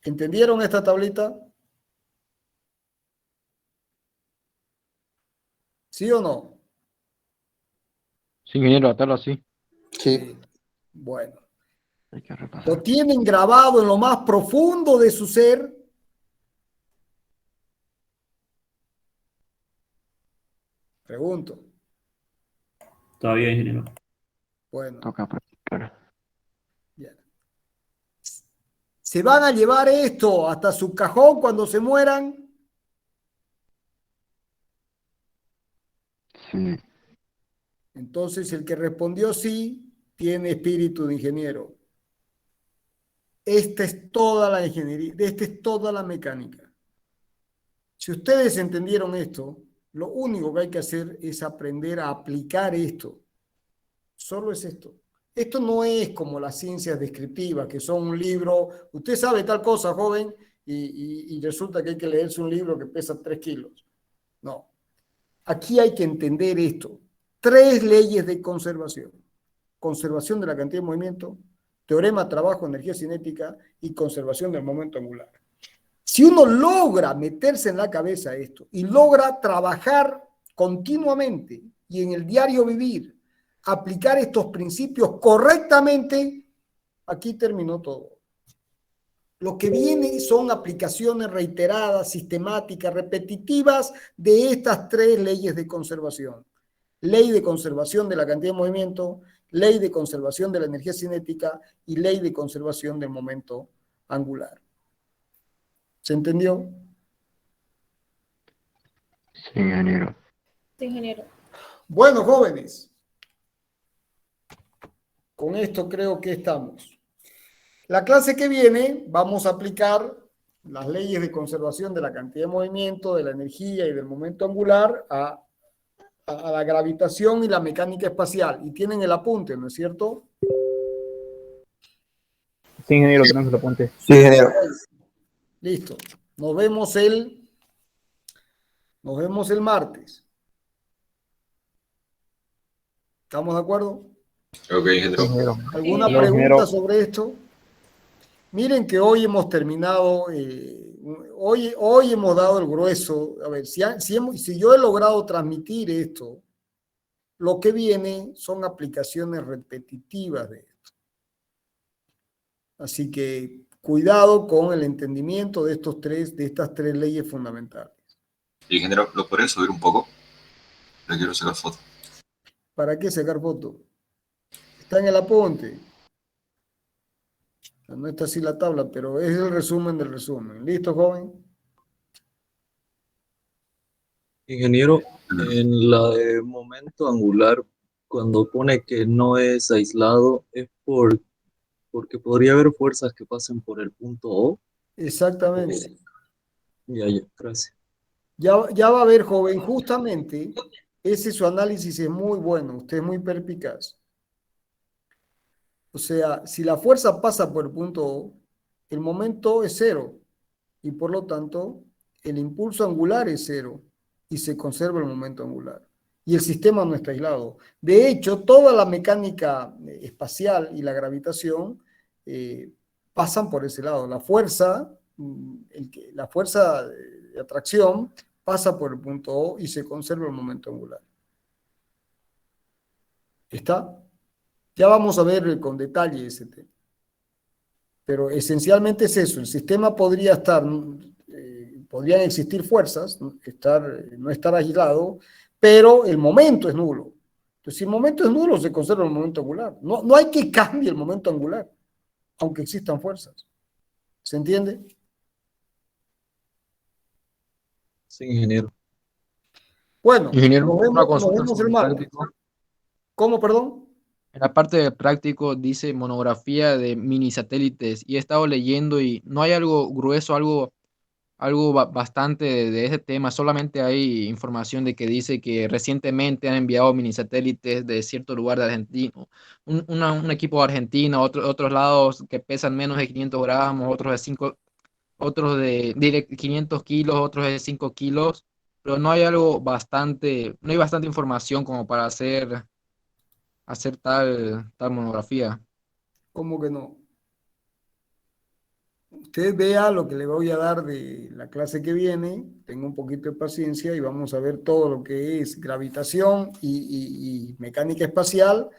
Speaker 2: ¿Entendieron esta tablita? ¿Sí o no?
Speaker 8: Sí, ingeniero, atarlo así.
Speaker 7: Sí.
Speaker 2: Bueno,
Speaker 4: Hay que repasar.
Speaker 2: ¿lo tienen grabado en lo más profundo de su ser? Pregunto.
Speaker 9: Todavía, ingeniero.
Speaker 2: Bueno,
Speaker 4: Toca practicar.
Speaker 2: ya. ¿Se van a llevar esto hasta su cajón cuando se mueran?
Speaker 4: Sí.
Speaker 2: Entonces, el que respondió sí, tiene espíritu de ingeniero. Esta es toda la ingeniería, esta es toda la mecánica. Si ustedes entendieron esto, lo único que hay que hacer es aprender a aplicar esto. Solo es esto. Esto no es como las ciencias descriptivas, que son un libro. Usted sabe tal cosa, joven, y resulta que hay que leerse un libro que pesa 3 kilos. No. Aquí hay que entender esto. 3 leyes de conservación. Conservación de la cantidad de movimiento, teorema trabajo, energía cinética y conservación del momento angular. Si uno logra meterse en la cabeza esto y logra trabajar continuamente y en el diario vivir, aplicar estos principios correctamente, aquí terminó todo. Lo que viene son aplicaciones reiteradas, sistemáticas, repetitivas de estas 3 leyes de conservación. Ley de conservación de la cantidad de movimiento, ley de conservación de la energía cinética y ley de conservación del momento angular. ¿Se entendió?
Speaker 4: Sí, ingeniero.
Speaker 5: Sí, ingeniero.
Speaker 2: Bueno, jóvenes, con esto creo que estamos. La clase que viene vamos a aplicar las leyes de conservación de la cantidad de movimiento, de la energía y del momento angular a la gravitación y la mecánica espacial. Y tienen el apunte, ¿no es cierto?
Speaker 1: Sí, ingeniero, tenemos el apunte.
Speaker 7: Sí, ingeniero.
Speaker 2: Listo. Nos vemos el martes. ¿Estamos de acuerdo?
Speaker 3: Ok,
Speaker 1: Sí,
Speaker 3: ingeniero.
Speaker 1: ingeniero.
Speaker 2: ¿Alguna
Speaker 5: Sí.
Speaker 2: pregunta
Speaker 1: Ingeniero.
Speaker 2: sobre esto? Miren que hoy hemos terminado, hoy hemos dado el grueso. A ver, si yo he logrado transmitir esto, lo que viene son aplicaciones repetitivas de esto. Así que cuidado con el entendimiento de estas tres leyes fundamentales.
Speaker 3: Ingeniero, ¿lo podría subir un poco? Le quiero sacar foto.
Speaker 2: ¿Para qué sacar foto? Está en el apunte. No está así la tabla, pero es el resumen del resumen. ¿Listo, joven?
Speaker 6: Ingeniero, en la de momento angular, cuando pone que no es aislado, es porque podría haber fuerzas que pasen por el punto O.
Speaker 2: Exactamente.
Speaker 6: Ya, gracias.
Speaker 2: Ya va a ver, joven, justamente su análisis es muy bueno, usted es muy perspicaz. O sea, si la fuerza pasa por el punto O, el momento es cero y por lo tanto el impulso angular es cero y se conserva el momento angular. Y el sistema no está aislado. De hecho, toda la mecánica espacial y la gravitación pasan por ese lado. La fuerza de atracción pasa por el punto O y se conserva el momento angular. ¿Está? Ya vamos a ver con detalle ese tema. Pero esencialmente es eso. El sistema podría estar, podrían existir fuerzas, no estar aislado, pero el momento es nulo. Entonces, si el momento es nulo, se conserva el momento angular. No hay que cambie el momento angular, aunque existan fuerzas. ¿Se entiende?
Speaker 6: Sí, ingeniero.
Speaker 2: Bueno,
Speaker 8: Ingeniero,
Speaker 2: nos
Speaker 8: una
Speaker 2: vemos
Speaker 8: consulta
Speaker 2: el
Speaker 8: sobre el
Speaker 2: martes.
Speaker 8: práctico.
Speaker 2: ¿Cómo, perdón?
Speaker 8: En la parte de práctico dice monografía de mini satélites y he estado leyendo y no hay algo grueso, algo algo bastante de ese tema. Solamente hay información de que dice que recientemente han enviado mini satélites de cierto lugar de Argentina, un equipo de Argentina, otros lados que pesan menos de 500 gramos, otros de 5, otros de 500 kilos, otros de 5 kilos, pero no hay no hay bastante información como para hacer tal monografía.
Speaker 2: ¿Cómo que no? Usted vea lo que le voy a dar de la clase que viene, tenga un poquito de paciencia y vamos a ver todo lo que es gravitación y mecánica espacial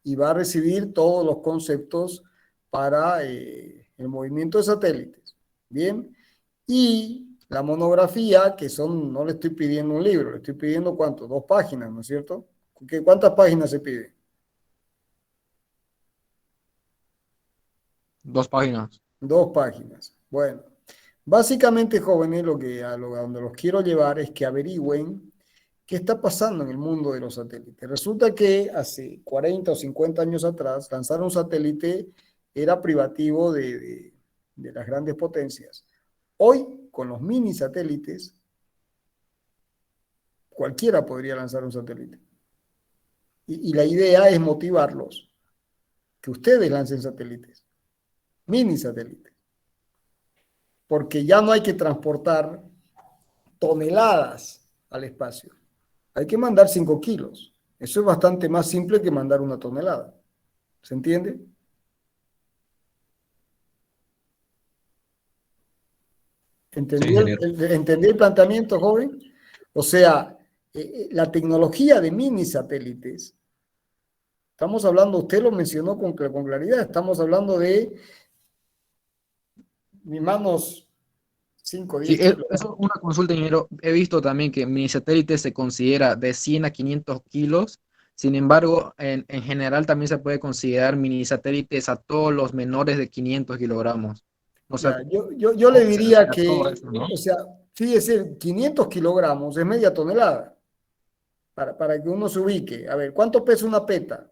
Speaker 2: y va a recibir todos los conceptos para el movimiento de satélites. Bien, y la monografía, que son, no le estoy pidiendo un libro, le estoy pidiendo ¿cuánto? 2 páginas, ¿no es cierto? ¿Cuántas páginas se pide?
Speaker 8: 2 páginas.
Speaker 2: 2 páginas. Bueno, básicamente, jóvenes, a donde los quiero llevar es que averigüen qué está pasando en el mundo de los satélites. Resulta que hace 40 o 50 años atrás, lanzar un satélite era privativo de las grandes potencias. Hoy, con los mini satélites, cualquiera podría lanzar un satélite. Y la idea es motivarlos, que ustedes lancen satélites, mini satélites, porque ya no hay que transportar toneladas al espacio. Hay que mandar 5 kilos. Eso es bastante más simple que mandar 1 tonelada. ¿Se entiende?
Speaker 6: Sí, ingeniero.
Speaker 2: ¿Entendí el planteamiento, joven? O sea, la tecnología de mini satélites, estamos hablando, usted lo mencionó con claridad, estamos hablando de mis manos 5 o 10
Speaker 8: Sí,
Speaker 2: kilos.
Speaker 8: eso es una consulta, ingeniero. He visto también que mini satélite se considera de 100 a 500 kilos. Sin embargo, en general también se puede considerar mini satélites a todos los menores de 500 kilogramos. O sea,
Speaker 2: Ya, yo le
Speaker 8: se
Speaker 2: diría
Speaker 8: refiere a todo
Speaker 2: que,
Speaker 8: eso, ¿no?
Speaker 2: o sea, fíjese, 500 kilogramos es media tonelada, para que uno se ubique. A ver, ¿cuánto pesa una peta?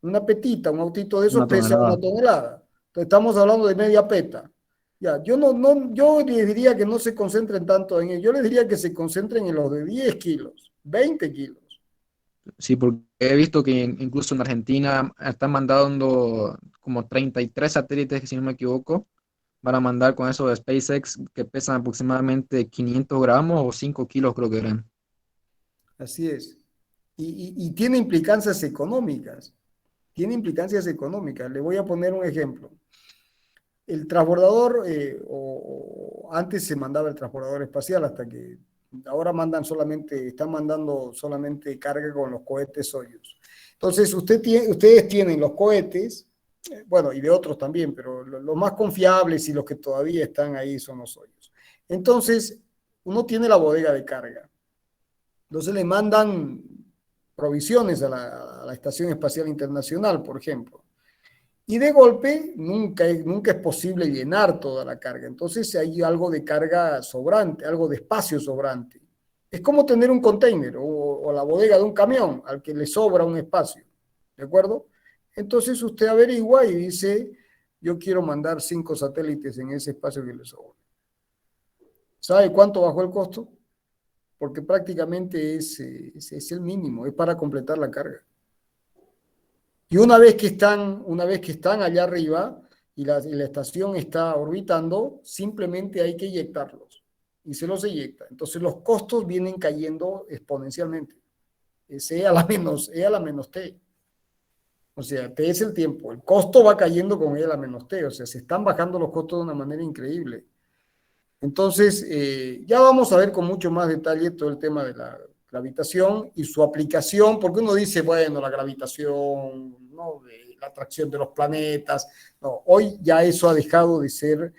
Speaker 2: Una petita, un autito de esos
Speaker 8: Una
Speaker 2: pesa
Speaker 8: tonelada.
Speaker 2: 1 tonelada. Entonces estamos hablando de media peta. Ya, yo les diría que no se concentren tanto en ello. Yo les diría que se concentren en los de 10 kilos, 20 kilos.
Speaker 8: Sí, porque he visto que incluso en Argentina están mandando como 33 satélites, si no me equivoco, van a mandar con eso de SpaceX que pesan aproximadamente 500 gramos o 5 kilos, creo que eran.
Speaker 2: Así es. Y tiene implicancias económicas. Tiene implicancias económicas. Le voy a poner un ejemplo. El transbordador, o antes se mandaba el transbordador espacial hasta que ahora están mandando solamente carga con los cohetes Soyuz. Entonces, ustedes tienen los cohetes, bueno, y de otros también, pero los más confiables y los que todavía están ahí son los Soyuz. Entonces, uno tiene la bodega de carga. Entonces le mandan provisiones a la Estación Espacial Internacional, por ejemplo. Y de golpe nunca es posible llenar toda la carga. Entonces hay algo de carga sobrante, algo de espacio sobrante. Es como tener un container o la bodega de un camión al que le sobra un espacio. ¿De acuerdo? Entonces usted averigua y dice, yo quiero mandar 5 satélites en ese espacio que le sobra. ¿Sabe cuánto bajó el costo? Porque prácticamente es el mínimo, es para completar la carga. Y una vez que están allá arriba y la estación está orbitando, simplemente hay que eyectarlos y se los eyecta. Entonces los costos vienen cayendo exponencialmente. E a la menos T. O sea, T es el tiempo. El costo va cayendo con E a la menos T. O sea, se están bajando los costos de una manera increíble. Entonces, ya vamos a ver con mucho más detalle todo el tema de la gravitación y su aplicación, porque uno dice, bueno, la gravitación, ¿no? La atracción de los planetas. No, hoy ya eso ha dejado de ser,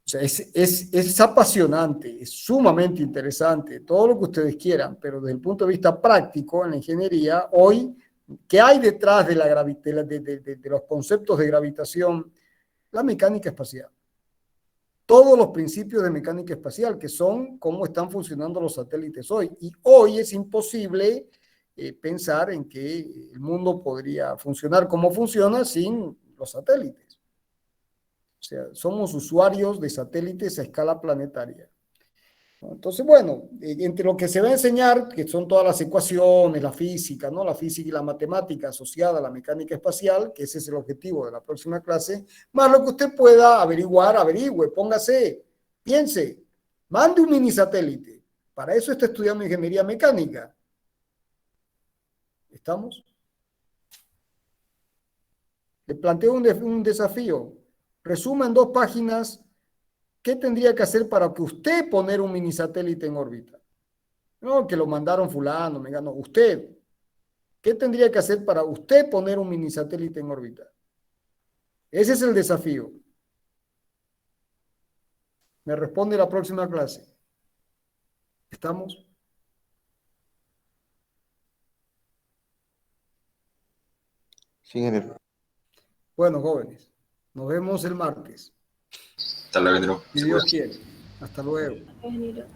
Speaker 2: o sea, es apasionante, es sumamente interesante, todo lo que ustedes quieran, pero desde el punto de vista práctico en la ingeniería, hoy, ¿qué hay detrás de los conceptos de gravitación? La mecánica espacial. Todos los principios de mecánica espacial, que son cómo están funcionando los satélites hoy. Y hoy es imposible pensar en que el mundo podría funcionar como funciona sin los satélites. O sea, somos usuarios de satélites a escala planetaria. Entonces, bueno, entre lo que se va a enseñar, que son todas las ecuaciones, la física, ¿no? La física y la matemática asociada a la mecánica espacial, que ese es el objetivo de la próxima clase, más lo que usted pueda averiguar, averigüe, póngase, piense, mande un mini satélite. Para eso está estudiando ingeniería mecánica. ¿Estamos? Le planteo un desafío. Resuma en 2 páginas. ¿Qué tendría que hacer para que usted poner un mini satélite en órbita? No, que lo mandaron fulano, mengano. Usted. ¿Qué tendría que hacer para usted poner un mini satélite en órbita? Ese es el desafío. Me responde la próxima clase. ¿Estamos?
Speaker 7: Sí, ingeniero.
Speaker 2: Bueno, jóvenes, nos vemos el martes.
Speaker 3: Hasta luego, ingeniero.
Speaker 2: Si Dios quiere. Hasta luego.
Speaker 5: Ingeniero.